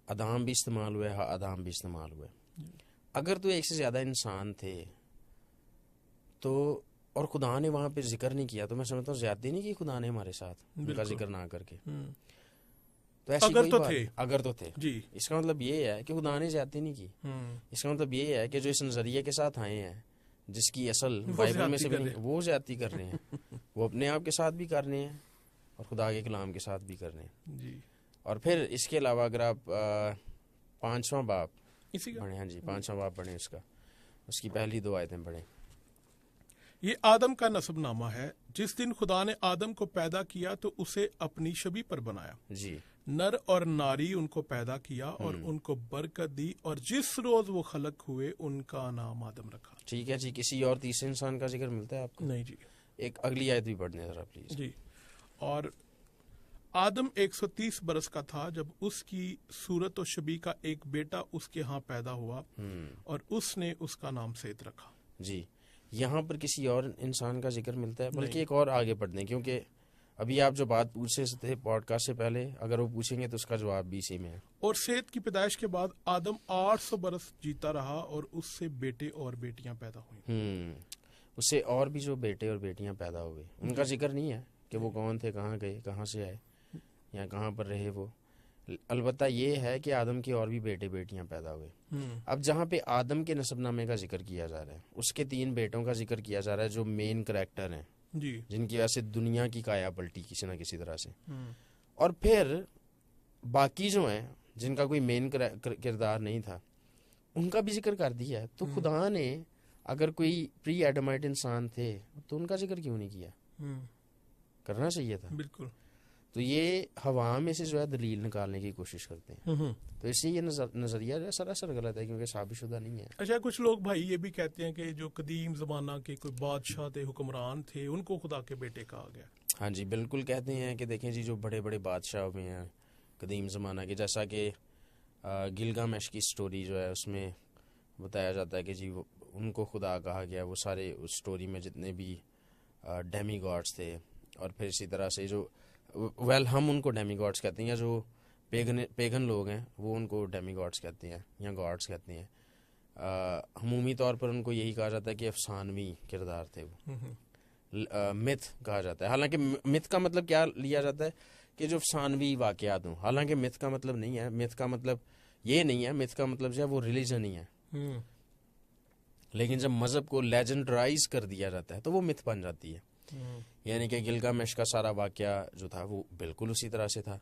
آدام بھی استعمال ہوا ہے, ہا آدام بھی استعمال ہوا ہے. اگر تو ایک سے زیادہ انسان تھے تو اور خدا نے وہاں پہ ذکر نہیں کیا، تو میں سمجھتا ہوں زیادتی نہیں کی خدا نے ہمارے ساتھ ان کا ذکر نہ کر کے. تو ایسی کوئی بات اگر تو تھے
جی،
اس کا مطلب یہ ہے کہ خدا نے زیادتی نہیں کی. اس کا مطلب یہ ہے کہ جو اس نظریے کے ساتھ آئے ہیں جس کی اصل بائبل میں سے بھی نہیں، وہ زیادتی کر رہے ہیں. وہ اپنے آپ کے ساتھ بھی کر رہے ہیں اور خدا کے کلام کے ساتھ بھی کر رہے ہیں
جی.
اور پھر اس کے علاوہ اگر آپ 5واں باب
اسی کا
پڑھیں، ہاں جی 5واں باب پڑھیں، اس کی پہلی 2 آیتیں پڑھیں.
یہ آدم کا نسب نامہ ہے. جس دن خدا نے آدم کو پیدا کیا تو اسے اپنی شبیہ پر بنایا.
جی،
نر اور ناری ان کو پیدا کیا اور ان کو برکت دی، اور جس روز وہ خلق ہوئے ان کا نام آدم رکھا.
ٹھیک ہے جی. کسی اور تیسرے انسان کا ذکر ملتا ہے آپ کو؟
نہیں جی.
ایک اگلی آیت بھی پڑھنے ذرا پلیز.
جی. اور آدم 130 برس کا تھا جب اس کی صورت و شبیہ کا ایک بیٹا اس کے ہاں پیدا ہوا اور اس نے اس کا نام سیت رکھا.
جی. یہاں پر کسی اور انسان کا ذکر ملتا ہے؟ بلکہ ایک اور آگے پڑھ دیں، کیونکہ ابھی آپ جو بات پوچھ رہے تھے پوڈ کاسٹ سے پہلے، اگر وہ پوچھیں گے تو اس کا جواب بھی اسی میں ہے.
اور سیت کی پیدائش کے بعد آدم 800 برس جیتا رہا اور اس سے بیٹے اور بیٹیاں پیدا ہوئیں.
اس سے اور بھی جو بیٹے اور بیٹیاں پیدا ہوئے، ان کا ذکر نہیں ہے کہ وہ کون تھے، کہاں گئے، کہاں سے آئے یا کہاں پر رہے وہ. البتہ یہ ہے کہ آدم کے اور بھی بیٹے بیٹیاں پیدا ہوئے. اب جہاں پہ آدم کے نسب نامے کا ذکر کیا جا رہا ہے، اس کے 3 بیٹوں کا ذکر کیا جا رہا ہے جو مین کریکٹر ہیں
جی،
جن کی وجہ سے دنیا کی کایا پلٹی کسی نہ کسی طرح سے. اور پھر باقی جو ہیں جن کا کوئی مین کردار نہیں تھا ان کا بھی ذکر کر دیا ہے. تو خدا نے اگر کوئی پری ایڈمائٹ انسان تھے تو ان کا ذکر کیوں نہیں کیا؟ کرنا چاہیے تھا.
بالکل.
تو یہ ہوا میں سے جو ہے دلیل نکالنے کی کوشش کرتے ہیں. تو اس سے یہ نظریہ جو ہے سراسر غلط ہے، کیونکہ ثابت شدہ نہیں ہے.
اچھا، کچھ لوگ بھائی یہ بھی کہتے ہیں کہ جو قدیم زمانہ کے کوئی بادشاہ تھے، حکمران تھے، ان کو خدا کے بیٹے کہا گیا.
ہاں جی بالکل کہتے ہیں کہ دیکھیں جی جو بڑے بڑے بادشاہ ہوئے ہیں قدیم زمانہ کے، جیسا کہ گلگامش کی سٹوری جو ہے اس میں بتایا جاتا ہے کہ جی ان کو خدا کہا گیا. وہ سارے اس سٹوری میں جتنے بھی ڈیمی گاڈس تھے، اور پھر اسی طرح سے جو ہم ان کو ڈیمی گاڈس کہتے ہیں، یا جو پیگن لوگ ہیں وہ ان کو ڈیمی گاڈس کہتے ہیں یا گاڈس کہتے ہیں. عمومی طور پر ان کو یہی کہا جاتا ہے کہ افسانوی کردار تھے وہ. متھ کہا جاتا ہے. حالانکہ متھ کا مطلب کیا لیا جاتا ہے کہ جو افسانوی واقعات ہوں. حالانکہ متھ کا مطلب نہیں ہے، متھ کا مطلب یہ نہیں ہے. متھ کا مطلب جو ہے وہ ریلیجن ہی ہے. لیکن جب مذہب کو لیجنڈرائز کر دیا جاتا ہے تو وہ متھ بن جاتی ہے. یعنی کہ گلگامش کا سارا واقعہ جو تھا وہ بالکل اسی طرح سے تھا.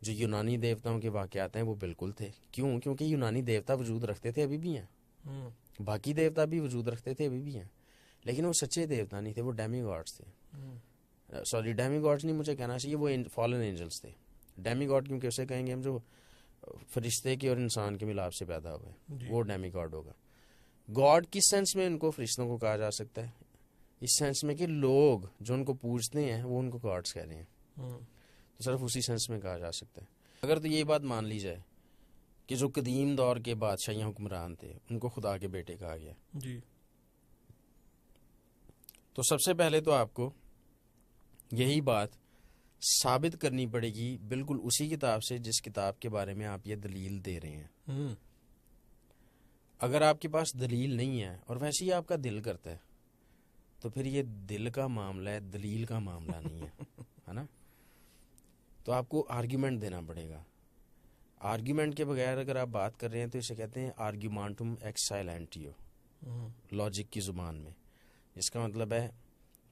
جو یونانی دیوتاؤں کے واقعات ہیں وہ بالکل تھے. کیوں؟ کیونکہ یونانی دیوتا وجود رکھتے تھے، ابھی بھی ہیں. باقی دیوتا بھی وجود رکھتے تھے، ابھی بھی ہیں. لیکن وہ سچے دیوتا نہیں تھے، وہ ڈیمی گاڈس تھے. سوری، ڈیمی گاڈس نہیں مجھے کہنا چاہیے، وہ فالن اینجلس تھے. ڈیمی گاڈ کیونکہ اسے کہیں گے ہم جو فرشتے کے اور انسان کے ملاپ سے پیدا ہوئے، وہ ڈیمی گاڈ ہوگا. گاڈ کس سینس میں ان کو فرشتوں کو کہا جا سکتا ہے؟ اس سینس میں کہ لوگ جو ان کو پوجتے ہیں وہ ان کو گاڈس کہہ رہے ہیں. تو صرف اسی سینس میں کہا جا سکتا ہے. اگر تو یہ بات مان لی جائے کہ جو قدیم دور کے بادشاہ یا حکمران تھے ان کو خدا کے بیٹے کہا گیا
جی،
تو سب سے پہلے تو آپ کو یہی بات ثابت کرنی پڑے گی بالکل اسی کتاب سے جس کتاب کے بارے میں آپ یہ دلیل دے رہے ہیں. اگر آپ کے پاس دلیل نہیں ہے اور ویسے ہی آپ کا دل کرتا ہے تو پھر یہ دل کا معاملہ ہے، دلیل کا معاملہ نہیں ہے نا. تو آپ کو آرگیومنٹ دینا پڑے گا. آرگیومنٹ کے بغیر اگر آپ بات کر رہے ہیں تو اسے کہتے ہیں آرگیومانٹم ایکس سائلنٹیو لاجک کی زبان میں، جس کا مطلب ہے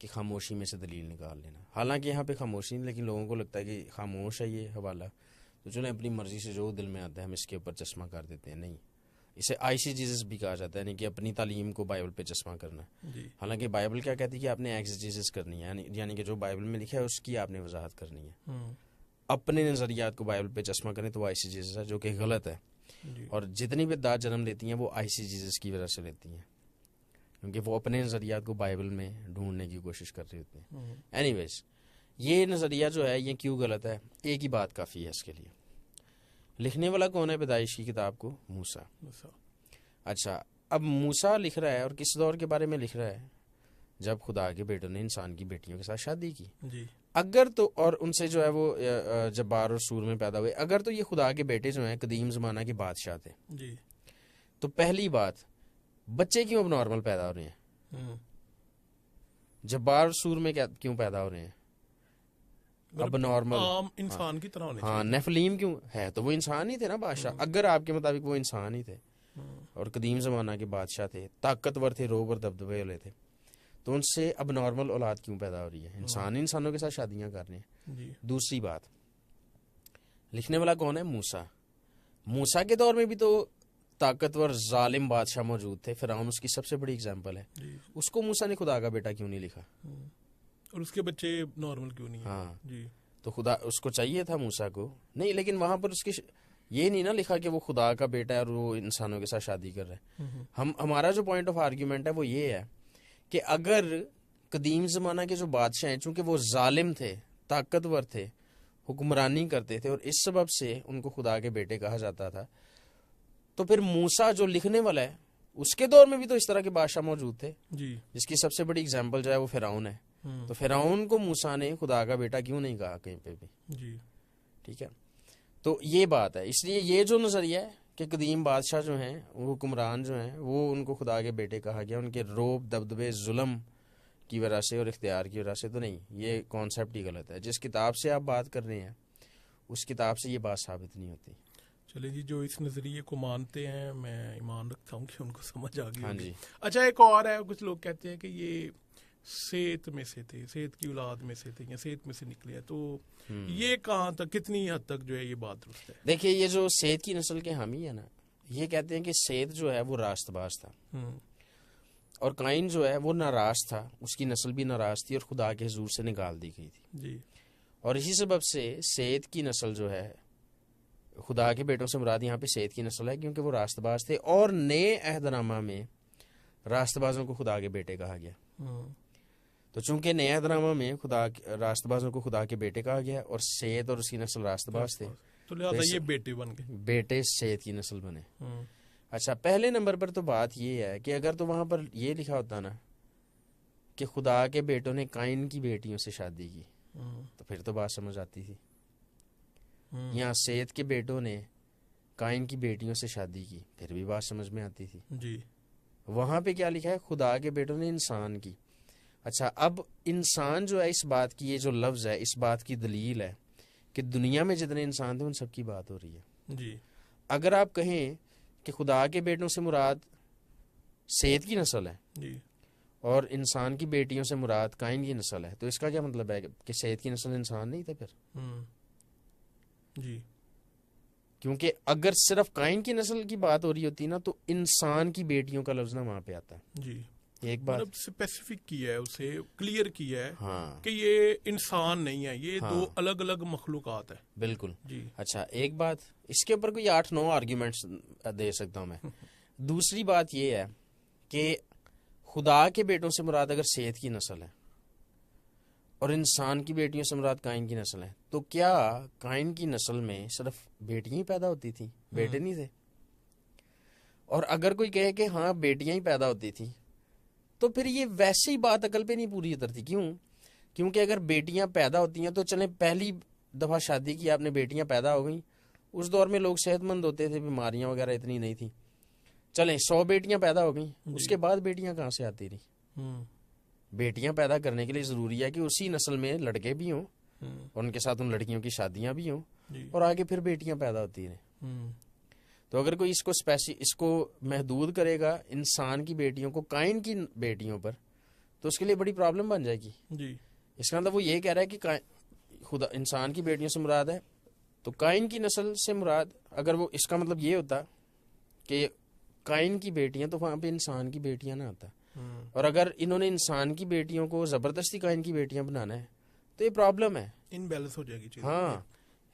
کہ خاموشی میں سے دلیل نکال لینا. حالانکہ یہاں پہ خاموشی نہیں، لیکن لوگوں کو لگتا ہے کہ خاموش ہے یہ حوالہ، تو چلیں اپنی مرضی سے جو دل میں آتا ہے ہم اس کے اوپر چشمہ کر دیتے ہیں. نہیں، اسے آئسی جیزس بھی کہا جاتا ہے، یعنی کہ اپنی تعلیم کو بائبل پہ چشمہ کرنا. حالانکہ بائبل کیا کہتی ہے کہ آپ نے ایکسجیسس کرنی ہے، یعنی کہ جو بائبل میں لکھا ہے اس کی آپ نے وضاحت کرنی ہے. اپنے نظریات کو بائبل پہ چشمہ کریں تو وہ آئسی جیزس ہے، جو کہ غلط ہے. اور جتنی بھی بدعات جنم لیتی ہیں وہ آئسی جیزس کی وجہ سے لیتی ہیں، کیونکہ وہ اپنے نظریات کو بائبل میں ڈھونڈنے کی کوشش کر رہے ہوتے ہیں. اینی ویز یہ نظریہ جو ہے یہ کیوں غلط ہے؟ ایک ہی بات کافی ہے اس کے لیے. لکھنے والا کون ہے پیدائش کی کتاب کو؟ موسیٰ. اچھا، اب موسیٰ لکھ رہا ہے اور کس دور کے بارے میں لکھ رہا ہے؟ جب خدا کے بیٹوں نے انسان کی بیٹیوں کے ساتھ شادی کی. اگر تو اور ان سے جو ہے وہ جبار اور سور میں پیدا ہوئے، اگر تو یہ خدا کے بیٹے جو ہیں قدیم زمانہ کے بادشاہ تھے تو پہلی بات بچے کیوں اب نارمل پیدا ہو رہے ہیں؟ جبار سور میں کیوں پیدا ہو رہے ہیں؟ اب نارمل
عام انسان کی طرح ہونے
ہاں نیفلیم کیوں ہے؟ تو وہ انسان ہی تھے نا بادشاہ، اگر آپ کے مطابق وہ انسان ہی تھے اور قدیم زمانہ کے بادشاہ تھے، طاقتور تھے، روب اور دبدبے والے تھے، تو ان سے اب نارمل اولاد کیوں پیدا ہو رہی ہے؟ انسان انسانوں کے ساتھ شادیاں کر رہے ہیں.
جی.
دوسری بات، لکھنے والا کون ہے؟ موسیٰ. موسیٰ کے دور میں بھی تو طاقتور ظالم بادشاہ موجود تھے، فرعون اس کی سب سے بڑی اگزامپل ہے. اس کو موسیٰ نے خدا کا بیٹا کیوں نہیں لکھا؟
اور اس کے بچے نارمل کیوں نہیں؟
ہاں
جی.
تو خدا اس کو چاہیے تھا موسیٰ کو نہیں، لیکن وہاں پر اس کی یہ نہیں نا لکھا کہ وہ خدا کا بیٹا ہے اور وہ انسانوں کے ساتھ شادی کر رہا ہے. ہمارا جو پوائنٹ آف آرگیومنٹ ہے وہ یہ ہے کہ اگر قدیم زمانہ کے جو بادشاہ ہیں چونکہ وہ ظالم تھے، طاقتور تھے، حکمرانی کرتے تھے اور اس سبب سے ان کو خدا کے بیٹے کہا جاتا تھا، تو پھر موسیٰ جو لکھنے والا ہے اس کے دور میں بھی تو اس طرح کے بادشاہ موجود تھے
جی.
جس کی سب سے بڑی اگزامپل جو ہے وہ فرعون ہے. تو فرعون کو موسیٰ نے خدا کا بیٹا کیوں نہیں کہا کہیں پہ بھی؟
جی.
ٹھیک ہے، تو یہ بات ہے. اس لیے یہ جو نظریہ ہے کہ قدیم بادشاہ جو ہیں، وہ حکمران جو ہیں، وہ ان کو خدا کے بیٹے کہا گیا ان کے روب دبدبے ظلم کی وجہ سے اور اختیار کی وجہ سے، تو نہیں، یہ کانسیپٹ ہی غلط ہے. جس کتاب سے آپ بات کر رہے ہیں اس کتاب سے یہ بات ثابت نہیں ہوتی.
چلیں جی، جو اس نظریے کو مانتے ہیں میں ایمان رکھتا ہوں کہ ان کو سمجھ آ گئی.
ہاں جی.
اچھا، ایک اور ہے، کچھ لوگ کہتے ہیں کہ یہ سیت میں سے تھے، سیت کی اولاد میں سے تھے یا سیت میں سے نکلے ہیں، تو یہ کہاں تک، کتنی حد تک جو ہے یہ بات درست ہے؟
دیکھیے، یہ جو سیت کی نسل کے حامی ہے نا، یہ کہتے ہیں کہ سیت جو ہے وہ راست باز تھا اور قائن جو ہے وہ ناراض تھا، اس کی نسل بھی ناراض تھی اور خدا کے حضور سے نکال دی گئی تھی.
جی.
اور اسی سبب سے سیت کی نسل جو ہے، خدا کے بیٹوں سے مراد یہاں پہ سیت کی نسل ہے کیونکہ وہ راست باز تھے، اور نئے عہد نامہ میں راست بازوں کو خدا کے بیٹے کہا گیا. تو چونکہ نئے عہد نامہ میں راست بازوں کو خدا کے بیٹے کہا گیا اور سیت اور اس کی نسل راست باز تھے،
تو لہٰذا یہ بیٹے بن گئے،
بیٹے سیت کی نسل بنے. اچھا، پہلے نمبر پر تو بات یہ ہے کہ اگر تو وہاں پر یہ لکھا ہوتا نا کہ خدا کے بیٹوں نے قائن کی بیٹیوں سے شادی کی تو پھر تو بات سمجھ آتی تھی. یہاں سیت کے بیٹوں نے قائن کی بیٹیوں سے شادی کی، پھر بھی بات سمجھ میں آتی تھی.
جی.
وہاں پہ کیا لکھا ہے؟ خدا کے بیٹوں نے انسان کی. اچھا، اب انسان جو ہے، اس بات کی، یہ جو لفظ ہے اس بات کی دلیل ہے کہ دنیا میں جتنے انسان تھے ان سب کی بات ہو رہی ہے.
جی.
اگر آپ کہیں کہ خدا کے بیٹوں سے مراد سیت کی نسل ہے
جی.
اور انسان کی بیٹیوں سے مراد قائن کی نسل ہے، تو اس کا کیا مطلب ہے کہ سیت کی نسل انسان نہیں تھے پھر؟
جی.
کیونکہ اگر صرف قائن کی نسل کی بات ہو رہی ہوتی نا تو انسان کی بیٹیوں کا لفظ نہ وہاں پہ آتا.
جی.
ایک بات
اسپیسیفک کیا ہے، اسے کلیئر کیا ہے
ہاں
کہ یہ انسان نہیں ہے، یہ دو الگ الگ مخلوقات ہیں.
بالکل.
جی.
اچھا، ایک بات اس کے اوپر کوئی 8-9 آرگیومنٹس دے سکتا ہوں میں. دوسری بات یہ ہے کہ خدا کے بیٹوں سے مراد اگر سیت کی نسل ہے اور انسان کی بیٹیوں سے مراد قائن کی نسل ہے، تو کیا قائن کی نسل میں صرف بیٹیاں ہی پیدا ہوتی تھیں، بیٹے نہیں تھے؟ اور اگر کوئی کہے کہ ہاں بیٹیاں ہی پیدا ہوتی تھیں تو پھر یہ ویسے ہی بات عقل پہ نہیں پوری اترتی. کیونکہ اگر بیٹیاں پیدا ہوتی ہیں تو چلیں پہلی دفعہ شادی کی آپ نے، بیٹیاں پیدا ہو گئیں. اس دور میں لوگ صحت مند ہوتے تھے، بیماریاں وغیرہ اتنی نہیں تھیں. چلیں 100 بیٹیاں پیدا ہو گئیں، اس کے بعد بیٹیاں کہاں سے آتی رہی؟ بیٹیاں پیدا کرنے کے لیے ضروری ہے کہ اسی نسل میں لڑکے بھی ہوں اور ان کے ساتھ ان لڑکیوں کی شادیاں بھی ہوں اور آگے پھر بیٹیاں پیدا ہوتی رہیں. تو اگر کوئی اس کو محدود کرے گا انسان کی بیٹیوں کو قائن کی بیٹیوں پر تو اس کے لیے بڑی پرابلم بن جائے گی.
جی.
اس کا مطلب وہ یہ کہہ رہا ہے کہ خدا انسان کی بیٹیوں سے مراد ہے تو قائن کی نسل سے مراد، اگر وہ اس کا مطلب یہ ہوتا کہ قائن کی بیٹیاں تو وہاں پہ انسان کی بیٹیاں نہ آتا. اور اگر انہوں نے انسان کی بیٹیوں کو زبردستی قائن کی بیٹیاں بنانا ہے تو یہ پرابلم ہے،
انبیلنس ہو جائے گی چیز.
ہاں،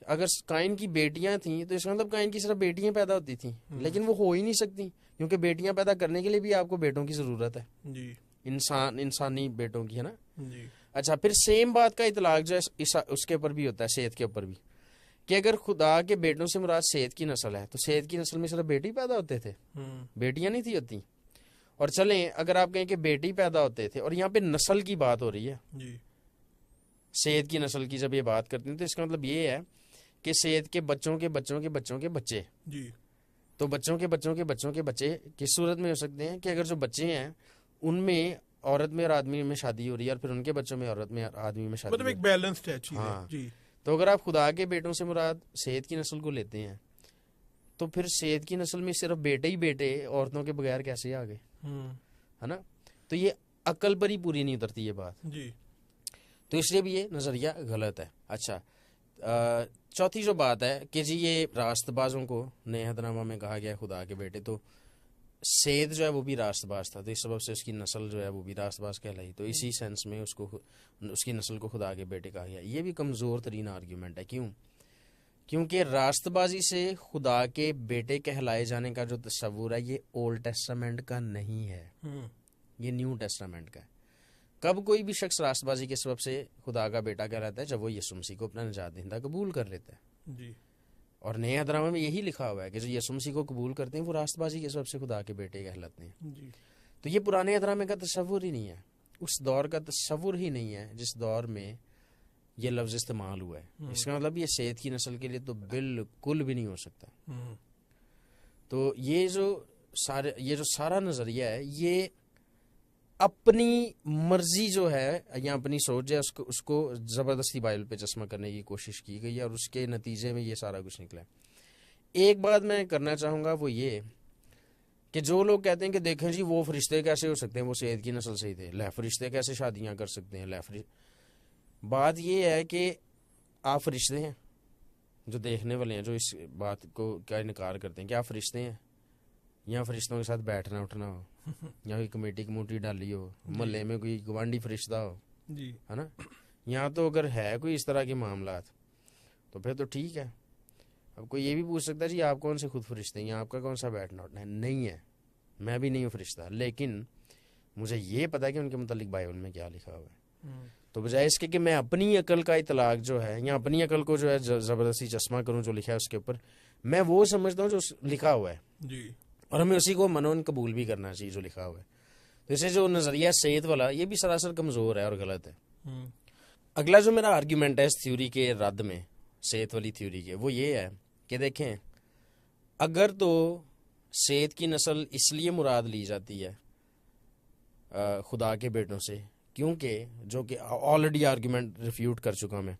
اگر قائن کی بیٹیاں تھیں تو اس کا مطلب قائن کی صرف بیٹیاں پیدا ہوتی تھیں، لیکن وہ ہو ہی نہیں سکتی کیونکہ بیٹیاں پیدا کرنے کے لیے بھی آپ کو بیٹوں کی ضرورت ہے.
جی.
انسانی بیٹوں کی ہے نا.
جی.
اچھا، پھر سیم بات کا اطلاق جو ہے اس کے اوپر بھی ہوتا ہے، سیت کے اوپر بھی، کہ اگر خدا کے بیٹوں سے مراد سیت کی نسل ہے تو سیت کی نسل میں صرف بیٹے پیدا ہوتے تھے، بیٹیاں نہیں تھی ہوتی. اور چلیں اگر آپ کہیں کہ بیٹے پیدا ہوتے تھے اور یہاں پہ نسل کی بات ہو رہی ہے،
جی.
سیت کی نسل کی جب یہ بات کرتے ہیں تو اس کا مطلب یہ ہے کہ سیت کے بچوں کے بچوں کے بچوں کے بچے.
جی.
تو بچوں کے بچوں کے بچوں کے بچے کس صورت میں ہو سکتے ہیں کہ اگر جو بچے ہیں ان میں عورت میں اور آدمی میں شادی ہو رہی ہے اور پھر ان کے بچوں میں عورت میں آدمی میں شادی
مطلب ایک بیلنسڈ ہے چیز.
ہاں
جی.
تو اگر آپ خدا کے بیٹوں سے مراد سید کی نسل کو لیتے ہیں تو پھر سید کی نسل میں صرف بیٹے ہی بیٹے عورتوں کے بغیر کیسے آ گئے, ہے نا؟ تو یہ عقل پر ہی پوری نہیں اترتی یہ بات.
جی.
تو اس لیے بھی یہ نظریہ غلط ہے. اچھا, چوتھی جو بات ہے کہ جی یہ راست بازوں کو نئے عہد نامہ میں کہا گیا ہے خدا کے بیٹے, تو سید جو ہے وہ بھی راست باز تھا, تو اس سبب سے اس کی نسل جو ہے وہ بھی راست باز کہلائی, تو اسی سینس میں اس کی نسل کو خدا کے بیٹے کہا گیا. یہ بھی کمزور ترین آرگیومنٹ ہے. کیوں؟ کیونکہ راست بازی سے خدا کے بیٹے کہلائے جانے کا جو تصور ہے یہ اولڈ ٹیسٹامنٹ کا نہیں ہے, یہ نیو ٹیسٹامنٹ کا ہے. کب کوئی بھی شخص راست بازی کے سبب سے خدا کا بیٹا کہلاتا ہے؟ جب وہ یسوع مسیح کو اپنا نجات دہندہ قبول کر لیتا ہے.
جی.
اور نئے عہد نامہ میں یہی لکھا ہوا ہے کہ جو یسوع مسیح کو قبول کرتے ہیں وہ راست بازی کے سبب سے خدا کے بیٹے کہلاتے ہیں.
جی.
تو یہ پرانے عہد نامے کا تصور ہی نہیں ہے, اس دور کا تصور ہی نہیں ہے جس دور میں یہ لفظ استعمال ہوا ہے. اس کا مطلب یہ سید کی نسل کے لیے تو بالکل بھی نہیں ہو سکتا. تو یہ جو سارا نظریہ ہے یہ اپنی مرضی جو ہے یا اپنی سوچ ہے اس کو زبردستی بائبل پہ چشمہ کرنے کی کوشش کی گئی ہے اور اس کے نتیجے میں یہ سارا کچھ نکلا ہے. ایک بات میں کرنا چاہوں گا وہ یہ کہ جو لوگ کہتے ہیں کہ دیکھیں جی وہ فرشتے کیسے ہو سکتے ہیں, وہ سید کی نسل سے ہی تھے, فرشتے کیسے شادیاں کر سکتے ہیں, بات یہ ہے کہ آپ فرشتے ہیں جو دیکھنے والے ہیں, جو اس بات کو کیا انکار کرتے ہیں کہ آپ فرشتے ہیں, یا فرشتوں کے ساتھ بیٹھنا اٹھنا ہو, یا کوئی کمیٹی ڈالی ہو, محلے میں کوئی گوانڈی فرشتہ ہو, ہے نا, یہاں تو اگر ہے کوئی اس طرح کے معاملات تو پھر تو ٹھیک ہے. اب کوئی یہ بھی پوچھ سکتا ہے جی آپ کون سے خود فرشتے ہیں, یا آپ کا کون سا بیٹھنا اٹھنا ہے؟ نہیں ہے, میں بھی نہیں ہوں فرشتہ, لیکن مجھے یہ پتا ہے کہ ان کے متعلق بائبل میں کیا لکھا ہوا ہے. تو بجائے اس کے کہ میں اپنی عقل کا اطلاق جو ہے یا اپنی عقل کو جو ہے زبردستی چشمہ کروں جو لکھا ہے اس کے اوپر, میں وہ سمجھتا ہوں جو لکھا ہوا ہے, اور ہمیں اسی کو منون قبول بھی کرنا چاہیے جو لکھا ہوا ہے. تو اسے جو نظریہ سید والا یہ بھی سراسر کمزور ہے اور غلط ہے. اگلا جو میرا آرگیومنٹ ہے اس تھیوری کے رد میں, سید والی تھیوری کے, وہ یہ ہے کہ دیکھیں اگر تو سید کی نسل اس لیے مراد لی جاتی ہے خدا کے بیٹوں سے کیونکہ جو کہ آلریڈی آرگیومنٹ ریفیوٹ کر چکا میں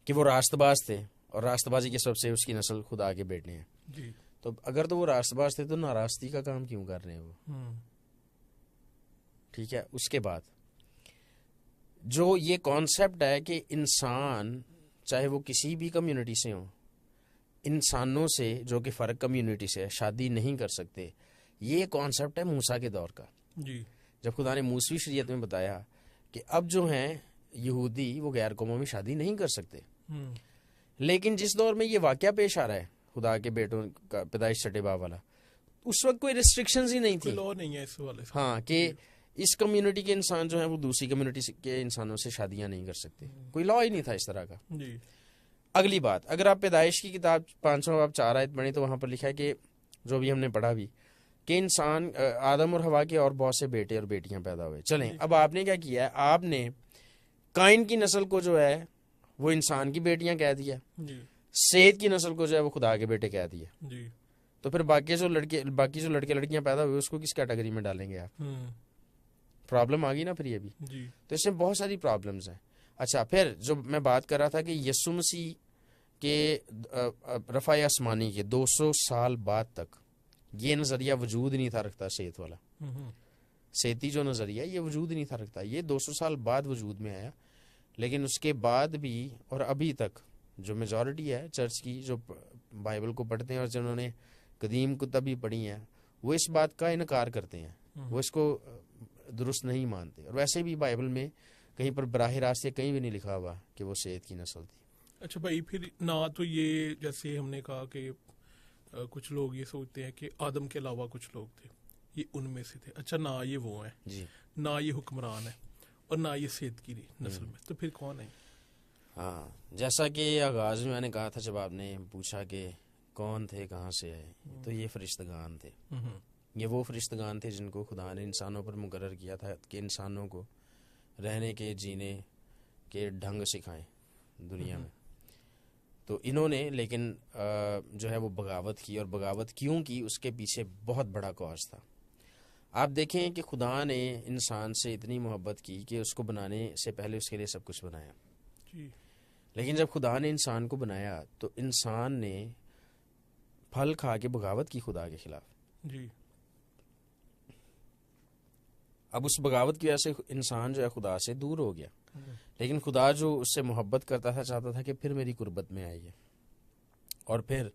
کہ وہ راست باز تھے اور راست بازی کے سبب سے اس کی نسل خدا کے بیٹے ہیں.
جی.
تو اگر تو وہ راست باز تھے تو ناراستی کا کام کیوں کر رہے ہیں وہ؟ ٹھیک ہے. اس کے بعد جو یہ کانسیپٹ ہے کہ انسان چاہے وہ کسی بھی کمیونٹی سے ہوں, انسانوں سے جو کہ فرق کمیونٹی سے شادی نہیں کر سکتے, یہ کانسیپٹ ہے موسیٰ کے دور کا.
جی.
جب خدا نے موسوی شریعت میں بتایا کہ اب جو ہیں یہودی وہ غیر قوموں میں شادی نہیں کر سکتے, لیکن جس دور میں یہ واقعہ پیش آ رہا ہے خدا کے بیٹوں کا پیدائش چھٹے باب والا, اس وقت کوئی ریسٹرکشنز ہی نہیں تھی.
لا نہیں ہے اس والے سے.
ہاں کہ اس کمیونٹی کے انسان جو ہیں وہ دوسری کمیونٹی کے انسانوں سے شادیاں نہیں کر سکتے, کوئی لا ہی نہیں تھا اس طرح کا.
جی.
اگلی بات, اگر آپ پیدائش کی کتاب 500 باب 4 آیت پڑھیں تو وہاں پر لکھا ہے کہ جو بھی ہم نے پڑھا بھی کہ انسان آدم اور حوا کے اور بہت سے بیٹے اور بیٹیاں پیدا ہوئے. چلیں اب آپ نے کیا کیا ہے, آپ نے قائن کی نسل کو جو ہے وہ انسان کی بیٹیاں کہہ دیا, سید کی نسل کو جو ہے وہ خدا کے بیٹے کہہ دیا. تو پھر باقی جو لڑکے لڑکیاں پیدا ہوئے اس کو کس کیٹیگری میں ڈالیں گے آپ؟ پرابلم آ گئی نا پھر یہ بھی. تو اس میں بہت ساری پرابلمز ہیں. اچھا, پھر جو میں بات کر رہا تھا کہ یسوع مسیح کے رفع آسمانی کے 200 سال بعد تک یہ نظریہ وجود نہیں تھا رکھتا, سید والا سیتی جو نظریہ یہ وجود نہیں تھا رکھتا, یہ 200 سال بعد وجود میں آیا. لیکن اس کے بعد بھی اور ابھی تک جو میجورٹی ہے چرچ کی جو بائبل کو پڑھتے ہیں اور جنہوں نے قدیم کتب بھی پڑھی ہیں وہ اس بات کا انکار کرتے ہیں, وہ اس کو درست نہیں مانتے. اور ویسے بھی بائبل میں کہیں پر براہ راست یہ کہیں بھی نہیں لکھا ہوا کہ وہ سید کی نسل تھی.
اچھا بھائی, پھر نہ تو یہ جیسے ہم نے کہا کہ کچھ لوگ یہ سوچتے ہیں کہ آدم کے علاوہ کچھ لوگ تھے, یہ ان میں سے تھے. اچھا, نہ یہ وہ ہیں
جی,
نہ یہ حکمران ہے اور نہ یہ سید کی نسل میں, تو پھر کون ہے؟
ہاں, جیسا کہ آغاز میں نے کہا تھا جب آپ نے پوچھا کہ کون تھے کہاں سے آئے, تو یہ فرشتگان تھے. یہ وہ فرشتگان تھے جن کو خدا نے انسانوں پر مقرر کیا تھا کہ انسانوں کو رہنے کے جینے کے ڈھنگ سکھائیں دنیا میں. تو انہوں نے لیکن جو ہے وہ بغاوت کی, اور بغاوت کیوں کی اس کے پیچھے بہت بڑا کاز تھا. آپ دیکھیں کہ خدا نے انسان سے اتنی محبت کی کہ اس کو بنانے سے پہلے اس کے لیے سب کچھ بنایا.
جی.
لیکن جب خدا نے انسان کو بنایا تو انسان نے پھل کھا کے بغاوت کی خدا کے خلاف.
جی.
اب اس بغاوت کی وجہ سے انسان جو ہے خدا سے دور ہو گیا. لیکن خدا جو اس سے محبت کرتا تھا چاہتا تھا کہ پھر میری قربت میں آئیے. اور پھر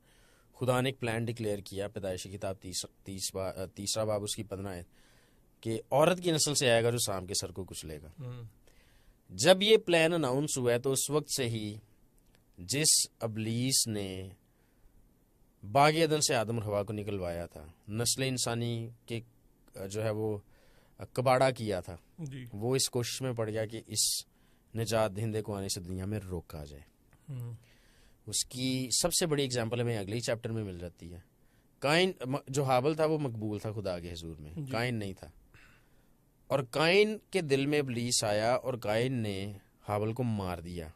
خدا نے ایک پلان ڈکلیئر کیا، پیدائش کی کتاب 3 باب اس کی 15 آیت، کہ عورت کی نسل سے آئے گا جو سام کے سر کو کچلے گا. جب یہ پلان اناؤنس ہوا ہے تو اس وقت سے ہی جس ابلیس نے باغ عدن سے آدم اور حوا کو نکلوایا تھا، نسل انسانی کے جو ہے وہ کباڑا کیا تھا،
جی.
وہ اس کوشش میں پڑ گیا کہ اس نجات دہندے کو آنے سے دنیا میں روکا جائے. اس کی سب سے بڑی اگزامپل ہمیں اگلے چیپٹر میں مل جاتی ہے. قائن جو حابل تھا وہ مقبول تھا خدا کے حضور میں، قائن نہیں تھا. اور قائن کے دل میں ابلیس آیا اور قائن نے حابل کو مار دیا.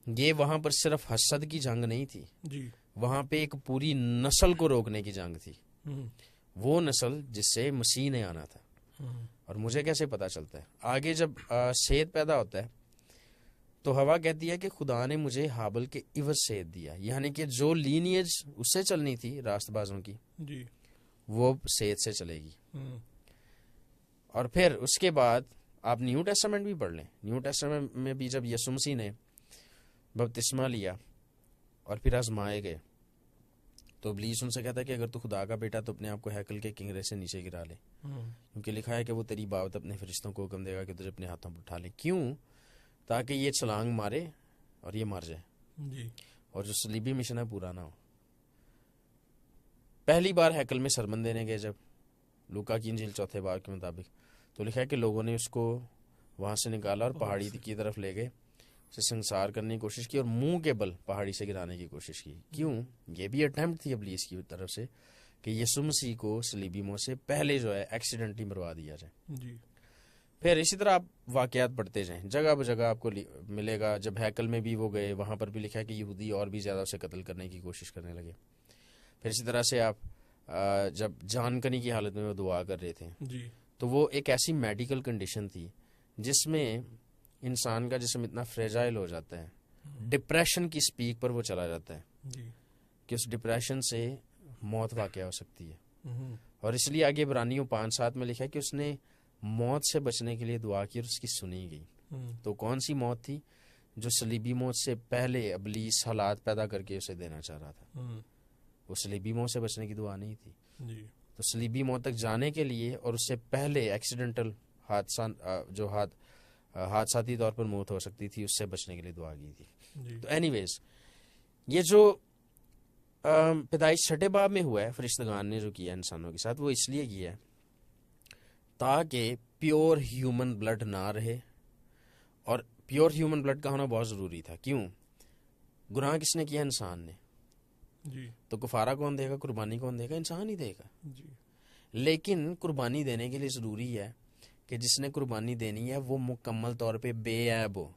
یہ وہاں پر صرف حسد کی جنگ نہیں تھی،
جی.
وہاں پہ ایک پوری نسل کو روکنے کی جنگ تھی. وہ نسل جس سے مسیح نے آنا تھا. اور مجھے کیسے پتا چلتا ہے؟ آگے جب سید پیدا ہوتا ہے تو ہوا کہتی ہے کہ خدا نے مجھے حابل کے عوض سید دیا، یعنی کہ جو لینیج اس سے چلنی تھی راست بازوں کی،
جی.
وہ سید سے چلے گی. اور پھر اس کے بعد آپ نیو ٹیسٹامنٹ بھی پڑھ لیں. نیو ٹیسٹامنٹ میں بھی جب یسوع مسیح نے بپتسمہ لیا اور پھر آزمائے گئے تو ابلیس ان سے کہتا ہے کہ اگر تو خدا کا بیٹا تو اپنے آپ کو ہیکل کے کنگرے سے نیچے گرا لے، کیونکہ لکھا ہے کہ وہ تیری بابت اپنے فرشتوں کو حکم دے گا کہ تجھے اپنے ہاتھوں پر اٹھا لے. کیوں؟ تاکہ یہ چھلانگ مارے اور یہ مر جائے،
جی.
اور جو صلیبی مشن ہے پورا نہ ہو. پہلی بار ہیکل میں سرمن دینے گئے جب لوکا کی انجیل 4 باب کے مطابق، تو لکھا ہے کہ لوگوں نے اس کو وہاں سے نکالا اور پہاڑی کی طرف لے گئے، اسے سنسار کرنے کی کوشش کی اور منہ کے بل پہاڑی سے گرانے کی کوشش کی. کیوں؟ یہ بھی اٹیمپٹ تھی ابلیس کی طرف سے کہ یسوع مسیح کو صلیبی موت سے پہلے جو ہے ایکسیڈنٹلی مروا دیا جائے.
جی.
پھر اسی طرح آپ واقعات پڑھتے جائیں، جگہ بہ جگہ آپ کو ملے گا. جب ہیکل میں بھی وہ گئے وہاں پر بھی لکھا ہے کہ یہودی اور بھی زیادہ اسے قتل کرنے کی کوشش کرنے لگے. پھر اسی طرح سے آپ جب جان کنی کی حالت میں وہ دعا کر رہے تھے،
جی.
تو وہ ایک ایسی میڈیکل کنڈیشن تھی جس میں انسان کا جسم اتنا فریجائل ہو جاتا ہے، ڈپریشن کی سپیک پر وہ چلا جاتا ہے،
جی.
کہ اس ڈپریشن سے موت واقع ہو سکتی ہے. اور اس لیے آگے عبرانیوں 5:7 میں لکھا ہے کہ اس نے موت سے بچنے کے لیے دعا کی اور اس کی سنی گئی. تو کون سی موت تھی؟ جو صلیبی موت سے پہلے ابلیس حالات پیدا کر کے اسے دینا چاہ رہا تھا. وہ صلیبی موت سے بچنے کی دعا نہیں تھی.
جی.
تو صلیبی موت تک جانے کے لیے اور اس سے پہلے ایکسیڈنٹل جو حادثاتی طور پر موت ہو سکتی تھی اس سے بچنے کے لیے دعا کی تھی.
جی.
تو اینی ویز یہ جو پیدائش 6 باب میں ہوا ہے فرشتگان نے جو کیا انسانوں کے ساتھ، وہ اس لیے کیا ہے تاکہ پیور ہیومن بلڈ نہ رہے. اور پیور ہیومن بلڈ کا ہونا بہت ضروری تھا. کیوں؟ گناہ کس نے کیا؟ انسان نے.
جی.
تو کفارہ کون دے گا؟ قربانی کون دے گا؟ انسان ہی دے گا.
جی.
لیکن قربانی دینے کے لیے ضروری ہے کہ جس نے قربانی دینی ہے وہ مکمل طور پہ بے عیب ہو،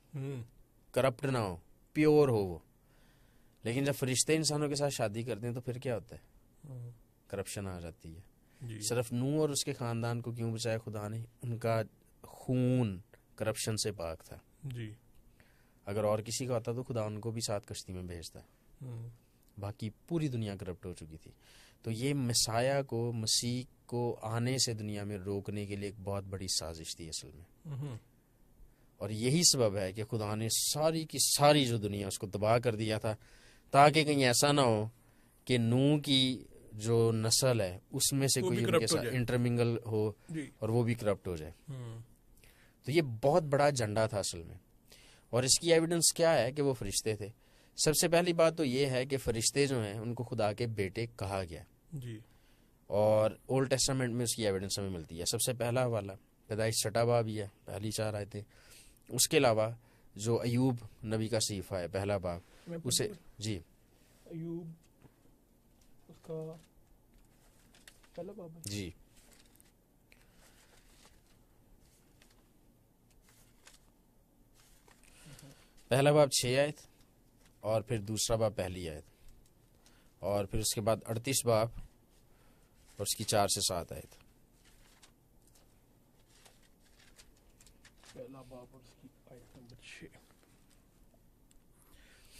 کرپٹ نہ ہو، پیور ہو وہ. لیکن جب فرشتے انسانوں کے ساتھ شادی کرتے ہیں تو پھر کیا ہوتا ہے؟ کرپشن آ جاتی ہے.
جی.
صرف نوح اور اس کے خاندان کو کیوں بچایا خدا نے؟ ان کا خون کرپشن سے پاک تھا.
جی.
اگر اور کسی کا ہوتا تو خدا ان کو بھی ساتھ کشتی میں بھیجتا. باقی پوری دنیا کرپٹ ہو چکی تھی. تو یہ مسیح کو، مسیح کو آنے سے دنیا میں روکنے کے لیے ایک بہت بڑی سازش تھی اصل میں. اور یہی سبب ہے کہ خدا نے ساری کی ساری جو دنیا اس کو تباہ کر دیا تھا تاکہ کہیں ایسا نہ ہو کہ نوح کی جو نسل ہے اس میں سے کوئی ان کے ساتھ انٹرمنگل ہو اور وہ بھی کرپٹ ہو جائے. تو یہ بہت بڑا ایجنڈا تھا اصل میں. اور اس کی ایویڈنس کیا ہے کہ وہ فرشتے تھے. سب سے پہلی بات تو یہ ہے کہ فرشتے جو ہیں ان کو خدا کے بیٹے کہا گیا.
جی.
اور اولڈ ٹیسٹامنٹ میں اس کی ایویڈنس ہمیں ملتی ہے. سب سے پہلا والا پیدائش 6 باب ہی ہے، پہلی 4 آیتیں. اس کے علاوہ جو ایوب نبی کا صحیفہ ہے 1 باب اسے جی
ایوب اس کا 1 باب
جی 1 باب 6 آیت اور پھر 2 باب 1 آیت اور پھر اس کے بعد 38 باب اور اس کی 4 سے 7 آیت.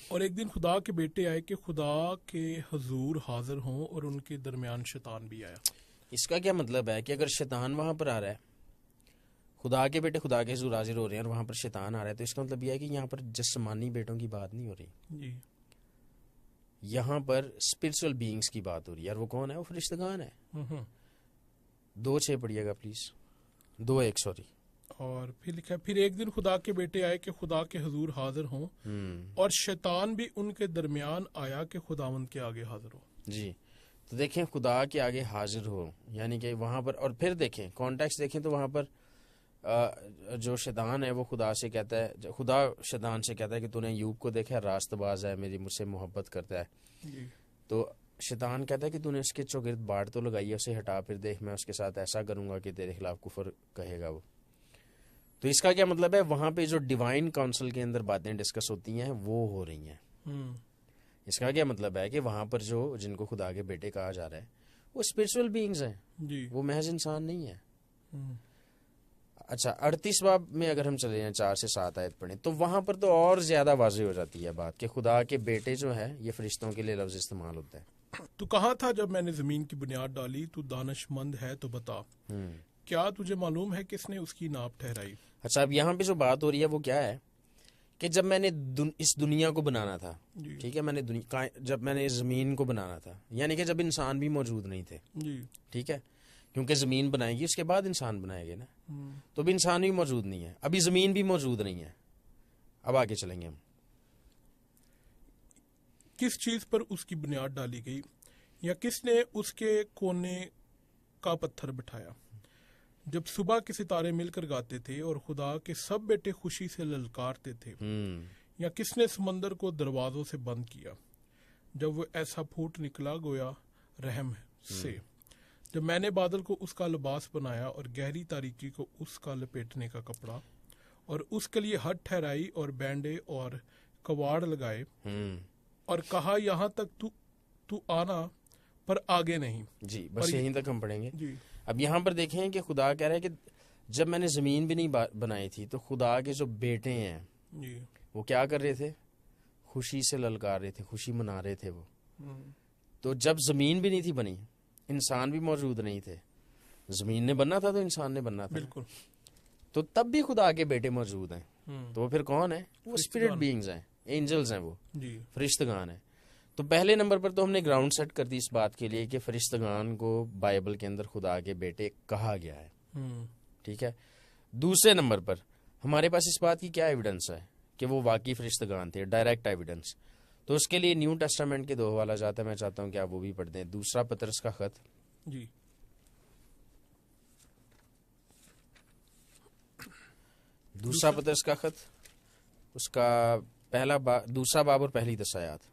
اور ایک دن خدا کے بیٹے آئے کہ خدا کے حضور حاضر ہوں اور ان کے درمیان شیطان بھی آیا.
اس کا کیا مطلب ہے کہ اگر شیطان وہاں پر آ رہا ہے, خدا کے بیٹے خدا کے حضور حاضر ہو رہے ہیں اور وہاں پر شیطان آ رہا ہے, تو اس کا مطلب یہ ہے کہ یہاں پر جسمانی بیٹوں کی بات نہیں ہو رہی,
جی
یہاں پر اسپرچل بینگز کی بات ہو رہی ہے. اور وہ کون ہے؟ وہ فرشتگان ہے. 2:6 پڑھیے گا پلیز. 2:1 سوری.
اور پھر لکھا ہے پھر ایک دن خدا کے بیٹے آئے کہ خدا کے حضور حاضر ہوں اور شیطان بھی ان کے درمیان آیا کہ خداوند کے آگے حاضر ہو.
جی تو دیکھیں خدا کے آگے حاضر ہو, یعنی کہ وہاں پر, اور پھر دیکھیں کانٹیکسٹ دیکھیں تو وہاں پر جو شیطان ہے وہ خدا سے کہتا ہے, خدا شیطان سے کہتا ہے کہ تو نے ایوب کو دیکھا, راست باز ہے, میری مجھ سے محبت کرتا ہے.
جی.
تو شیطان کہتا ہے کہ تو نے اس کے چوگرد باڑ تو لگائی ہے, اسے ہٹا, پھر دیکھ میں اس کے ساتھ ایسا کروں گا کہ تیرے خلاف کفر کہے گا وہ. تو اس کا کیا مطلب ہے؟ وہاں پہ جو ڈیوائن کاؤنسل کے اندر باتیں ڈسکس ہوتی ہیں وہ ہو رہی ہیں. اس کا کیا مطلب ہے کہ وہاں پر جو جن کو خدا کے بیٹے کہا جا رہا ہے وہ اسپرچل بینگز ہیں,
جی.
وہ محض انسان نہیں ہے. اچھا 38 باب میں اگر ہم چلے جائیں 4 سے 7 آیت پڑھیں تو وہاں پر تو اور زیادہ واضح ہو جاتی ہے بات کہ خدا کے بیٹے جو ہے یہ فرشتوں کے لیے لفظ استعمال ہوتا ہے.
تو کہاں تھا جب میں نے زمین کی بنیاد ڈالی, تو دانش مند ہے تو بتا, کیا تجھے معلوم ہے کس نے اس کی ناپ ٹھہرائی.
اچھا اب یہاں پہ جو بات ہو رہی ہے وہ کیا ہے کہ جب میں نے اس دنیا کو بنانا تھا, ٹھیک ہے, جب میں نے زمین کو بنانا تھا, یعنی کہ جب انسان بھی موجود نہیں تھے, ٹھیک ہے, کیونکہ زمین بنائے گی اس کے بعد انسان بنائے گے نا, تو ابھی انسان بھی موجود نہیں ہے, ابھی زمین بھی موجود نہیں ہے. اب آگے چلیں گے ہم.
کس چیز پر اس کی بنیاد ڈالی گئی, یا کس نے اس کے کونے کا پتھر بٹھایا. جب صبح کے ستارے مل کر گاتے تھے اور خدا کے سب بیٹے خوشی سے للکارتے تھے, یا کس نے سمندر کو دروازوں سے بند کیا جب وہ ایسا پھوٹ نکلا گویا رحم سے. جب میں نے بادل کو اس کا لباس بنایا اور گہری تاریکی کو اس کا لپیٹنے کا کپڑا, اور اس کے لیے ہٹ ٹھہرائی اور بینڈے اور کواڑ لگائے, اور کہا یہاں تک تو آنا پر آگے نہیں.
جی بس یہیں تک ہم پڑھیں گے.
جی.
اب یہاں پر دیکھیں کہ خدا کہہ رہا ہے کہ جب میں نے زمین بھی نہیں بنائی تھی تو خدا کے جو بیٹے ہیں
جی
وہ کیا کر رہے تھے؟ خوشی سے للکار رہے تھے, خوشی منا رہے تھے وہ. تو جب زمین بھی نہیں تھی بنی, انسان بھی موجود نہیں تھے, زمین نے بننا تھا تو انسان نے بننا تھا,
بالکل,
تو تب بھی خدا کے بیٹے موجود ہیں. تو وہ پھر کون ہیں؟ وہ اسپرٹ بینگز ہیں, اینجلز ہیں, وہ فرشتگان ہیں. تو پہلے نمبر پر تو ہم نے گراؤنڈ سیٹ کر دی اس بات کے لیے کہ فرشتگان کو بائبل کے اندر خدا کے بیٹے کہا گیا ہے, ٹھیک ہے. دوسرے نمبر پر ہمارے پاس اس بات کی کیا ایویڈنس ہے کہ وہ واقعی فرشتگان تھے, ڈائریکٹ ایویڈنس. تو اس کے لیے نیو ٹیسٹامنٹ کے 2 حوالہ جاتا ہے, میں چاہتا ہوں کہ آپ وہ بھی پڑھ دیں. دوسرا پترس کا خط,
جی,
دوسرا پترس کا خط, اس کا دوسرا باب اور پہلی 10 آیات.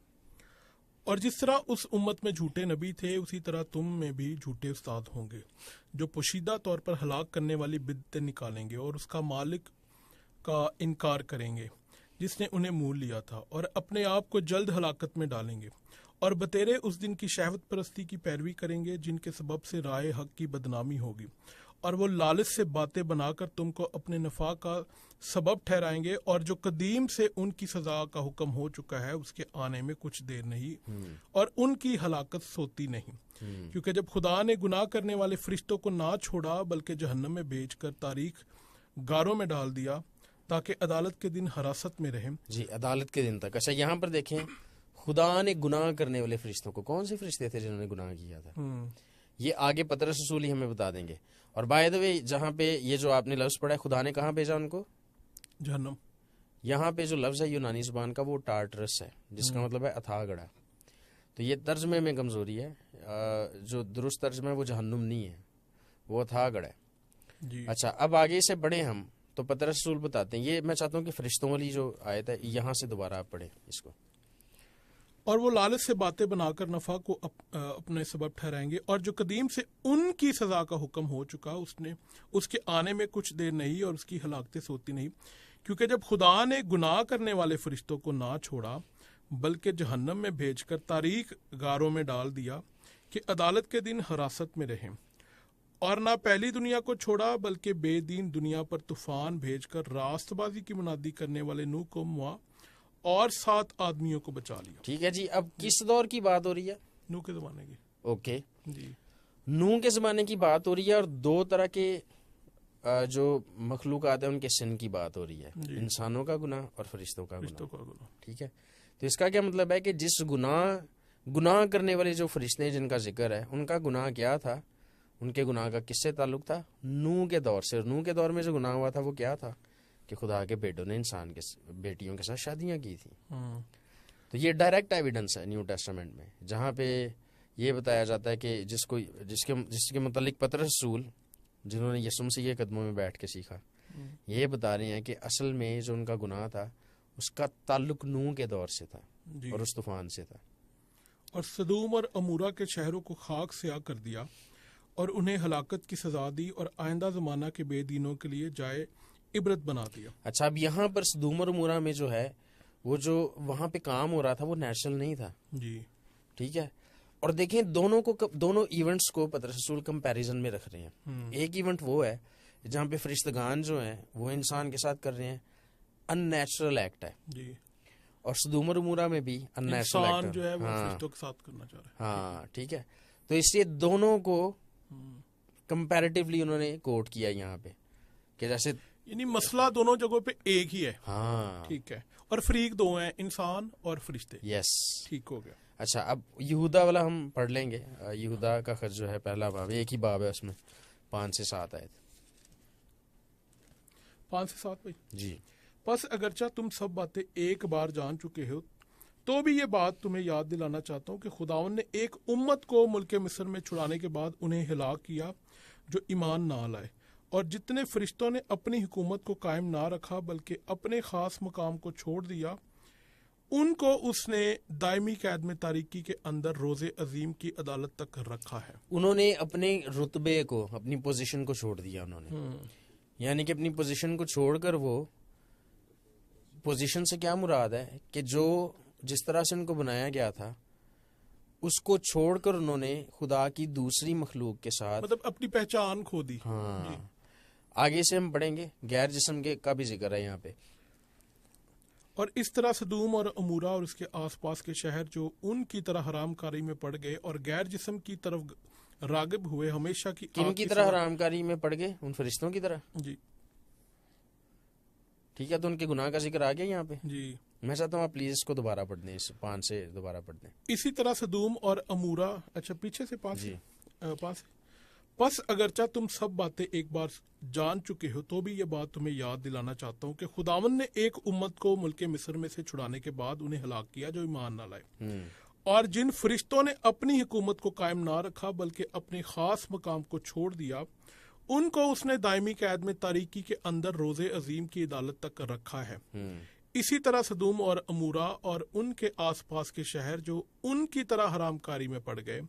اور جس طرح اس امت میں جھوٹے نبی تھے اسی طرح تم میں بھی جھوٹے استاد ہوں گے, جو پوشیدہ طور پر ہلاک کرنے والی بدعتیں نکالیں گے اور اس کا مالک کا انکار کریں گے جس نے انہیں مول لیا تھا, اور اپنے آپ کو جلد ہلاکت میں ڈالیں گے, اور بتیرے اس دن کی شہوت پرستی کی پیروی کریں گے جن کے سبب سے رائے حق کی بدنامی ہوگی, اور وہ لالچ سے باتیں بنا کر تم کو اپنے نفع کا سبب ٹھہرائیں گے, اور جو قدیم سے ان کی سزا کا حکم ہو چکا ہے اس کے آنے میں کچھ دیر نہیں, اور ان کی ہلاکت سوتی نہیں. کیونکہ جب خدا نے گناہ کرنے والے فرشتوں کو نہ چھوڑا بلکہ جہنم میں بھیج کر تاریک غاروں میں ڈال دیا تاکہ عدالت کے دن حراست میں رہیں.
جی, عدالت کے دن تک. اچھا یہاں پر دیکھیں خدا نے گناہ کرنے والے فرشتوں کو, کون سے فرشتے تھے جنہوں نے گناہ کیا تھا, یہ آگے پطرس رسول ہی ہمیں بتا دیں گے. اور بائی دا وے جہاں پہ یہ جو آپ نے لفظ پڑھا ہے خدا نے کہاں بھیجا ان کو؟
جہنم.
یہاں پہ جو لفظ ہے یونانی زبان کا وہ ٹارٹرس ہے, جس کا مطلب ہے اتھا گڑھا. تو یہ ترجمے میں کمزوری ہے, جو درست ترجمہ ہے وہ جہنم نہیں ہے, وہ اتھا گڑھا ہے.
جی.
اچھا اب آگے سے پڑھیں ہم تو پطرس رسول بتاتے ہیں, یہ میں چاہتا ہوں کہ فرشتوں والی جو آیت ہے یہاں سے دوبارہ آپ پڑھیں اس کو.
اور وہ لالچ سے باتیں بنا کر نفع کو اپنے سبب ٹھہرائیں گے, اور جو قدیم سے ان کی سزا کا حکم ہو چکا اس کے آنے میں کچھ دیر نہیں, اور اس کی ہلاکتیں سوتی نہیں. کیونکہ جب خدا نے گناہ کرنے والے فرشتوں کو نہ چھوڑا بلکہ جہنم میں بھیج کر تاریک غاروں میں ڈال دیا کہ عدالت کے دن حراست میں رہیں, اور نہ پہلی دنیا کو چھوڑا بلکہ بے دین دنیا پر طوفان بھیج کر راست بازی کی منادی کرنے والے نوح کو موا اور 7 آدمیوں کو بچا لیا.
ٹھیک ہے جی. اب کس دور کی بات ہو رہی ہے؟
نوح کے زمانے کی.
اوکے
جی.
نوح کے زمانے کی بات ہو رہی ہے اور 2 طرح کے جو مخلوقات ہیں ان کے سن کی بات ہو رہی ہے. انسانوں کا گناہ اور فرشتوں کا گناہ. ٹھیک ہے. تو اس کا کیا مطلب ہے کہ جس گناہ کرنے والے جو فرشتے ہیں جن کا ذکر ہے ان کا گناہ کیا تھا، ان کے گناہ کا کس سے تعلق تھا؟ نوح کے دور سے. نوح کے دور میں جو گناہ ہوا تھا وہ کیا تھا کہ خدا کے بیٹوں نے انسان کے بیٹیوں کے ساتھ شادیاں کی تھی. تو یہ ڈائریکٹ ایویڈنس ہے نیو ٹیسٹامنٹ میں، جہاں پہ یہ بتایا جاتا ہے کہ جس کے متعلق پطرس رسول جنہوں نے یسوع مسیح کے قدموں میں بیٹھ کے سیکھا، یہ بتا رہے ہیں کہ اصل میں جو ان کا گناہ تھا اس کا تعلق نوح کے دور سے تھا اور اس طوفان سے تھا.
اور سدوم اور عمورہ کے شہروں کو خاک سیاہ کر دیا اور انہیں ہلاکت کی سزا دی اور آئندہ زمانہ کے بے دینوں کے لیے جائے عبرت بنا دیا.
اچھا، اب یہاں پر سدوم اور عمورہ میں جو ہے وہ جو وہاں پہ کام ہو رہا تھا وہ نیچرل نہیں تھا.
جی.
ٹھیک ہے. اور دیکھیں دونوں ایونٹس کو پطرس رسول کمپیریزن میں رکھ رہے ہیں. ایک ایونٹ وہ ہے جہاں پہ فرشتگان جو ہیں وہ انسان کے ساتھ کر رہے ہیں ان نیچرل ایکٹ ہے.
جی. اور
سدوم اور عمورہ میں بھی ان نیچرل ایکٹ
جو ہے وہ فرشتوں کے ساتھ کرنا چاہ رہا ہے.
ہاں ٹھیک ہے. تو اس لیے دونوں کو کمپیریٹیولی انہوں نے کوٹ کیا یہاں پہ کہ جیسے
یعنی مسئلہ دونوں جگہوں پہ ایک ہی ہے.
ہاں
ٹھیک ہے. اور فریق 2 ہیں، انسان اور فرشتے.
یس.
ٹھیک ہو گیا. اچھا،
اب یہودا والا ہم پڑھ لیں گے. یہودا کا خط جو ہے پہلا باب، ایک ہی باب ہے اس میں 5 سے 7 آیت.
5 سے 7 بھائی.
جی.
پس اگرچہ تم سب باتیں ایک بار جان چکے ہو تو بھی یہ بات تمہیں یاد دلانا چاہتا ہوں کہ خداوند نے ایک امت کو ملک مصر میں چھڑانے کے بعد انہیں ہلاک کیا جو ایمان نہ لائے، اور جتنے فرشتوں نے اپنی حکومت کو قائم نہ رکھا بلکہ اپنے خاص مقام کو چھوڑ دیا، ان کو اس نے دائمی قید میں تاریکی کے اندر روز عظیم کی عدالت تک رکھا ہے.
انہوں نے اپنے رتبے کو، اپنی پوزیشن کو چھوڑ دیا. انہوں نے یعنی کہ اپنی پوزیشن کو چھوڑ کر، وہ پوزیشن سے کیا مراد ہے کہ جو جس طرح سے ان کو بنایا گیا تھا اس کو چھوڑ کر انہوں نے خدا کی دوسری مخلوق کے ساتھ
مطلب اپنی پہچان کھو دی.
ہاں.
جی.
آگے سے ہم پڑھیں گے غیر جسم کے کا بھی ذکر ہے یہاں پہ.
اور اس طرح سدوم اور عمورہ اور اس کے آس پاس کے شہر جو ان کی طرح حرام کاری میں پڑ گئے اور غیر جسم کی طرف راغب ہوئے، ہمیشہ کی
کن کی طرح حرام کاری میں پڑ گئے؟ ان فرشتوں کی طرح.
جی.
ٹھیک ہے. تو ان کے گناہ کا ذکر آ گیا یہاں پہ.
جی.
میں چاہتا ہوں آپ پلیز اس کو دوبارہ پڑھ دیں، اس 5 سے دوبارہ پڑھ دیں.
اسی طرح سدوم اور عمورہ، اچھا پیچھے سے 5
جی.
5 پس اگرچہ تم سب باتیں ایک بار جان چکے ہو تو بھی یہ بات تمہیں یاد دلانا چاہتا ہوں کہ خداوند نے ایک امت کو ملک مصر میں سے چھڑانے کے بعد انہیں ہلاک کیا جو ایمان نہ لائے، اور جن فرشتوں نے اپنی حکومت کو قائم نہ رکھا بلکہ اپنے خاص مقام کو چھوڑ دیا، ان کو اس نے دائمی قید میں تاریکی کے اندر روز عظیم کی عدالت تک رکھا ہے. اسی طرح سدوم اور عمورہ اور ان کے آس پاس کے شہر جو ان کی طرح حرام کاری میں پڑ گئے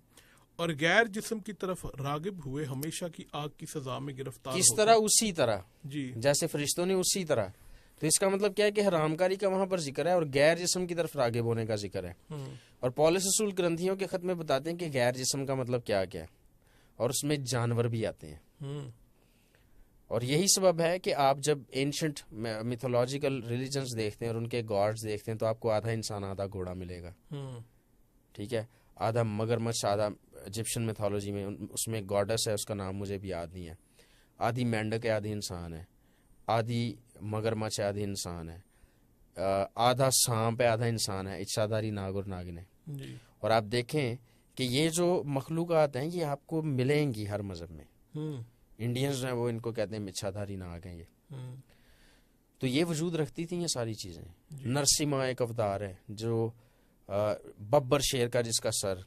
اور غیر جسم کی طرف راغب ہوئے، ہمیشہ کی آگ کی سزا میں گرفتار.
کس طرح؟ اسی طرح.
جی.
جیسے فرشتوں نے اسی طرح. تو اس کا مطلب کیا ہے کہ حرام کاری کا وہاں پر ذکر ہے اور غیر جسم کی طرف راغب ہونے کا ذکر ہے. اور پولس رسول کرنتھیوں کے خط میں بتاتے ہیں کہ غیر جسم کا مطلب کیا کیا ہے، اور اس میں جانور بھی آتے ہیں. اور یہی سبب ہے کہ آپ جب اینشنٹ میتھولوجیکل ریلیجنز دیکھتے ہیں اور ان کے گاڈز دیکھتے ہیں تو آپ کو آدھا انسان آدھا گھوڑا ملے گا. ٹھیک ہے. آدھا مگرمچھ، آدھا ایجپشن میتھولوجی میں اس میں گاڈس ہے، اس کا نام مجھے بھی یاد نہیں ہے. آدھی مینڈک ہے، آدھی انسان ہے. آدھی مگرمچھ ہے، آدھی انسان ہے. آدھا سانپ ہے، آدھا انسان ہے. اچھاداری ناگ اور ناگن ہے. اور آپ دیکھیں کہ یہ جو مخلوقات ہیں یہ آپ کو ملیں گی ہر مذہب میں. انڈینز ہیں وہ ان کو کہتے ہیں اچھاداری ناگ ہیں یہ. تو یہ وجود رکھتی تھیں یہ ساری چیزیں. نرسمہ ایک اوتار ہے جو ببر شیر کا جس کا سر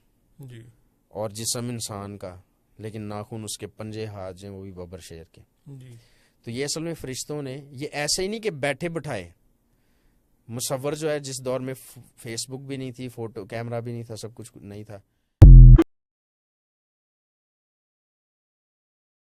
اور جسم انسان کا، لیکن ناخن اس کے پنجے ہاتھ جو ہیں وہ بھی ببر شیر کے. تو یہ اصل میں فرشتوں نے یہ ایسے ہی نہیں کہ بیٹھے بٹھائے. مصور جو ہے جس دور میں فیس بک بھی نہیں تھی، فوٹو کیمرہ بھی نہیں تھا، سب کچھ نہیں تھا،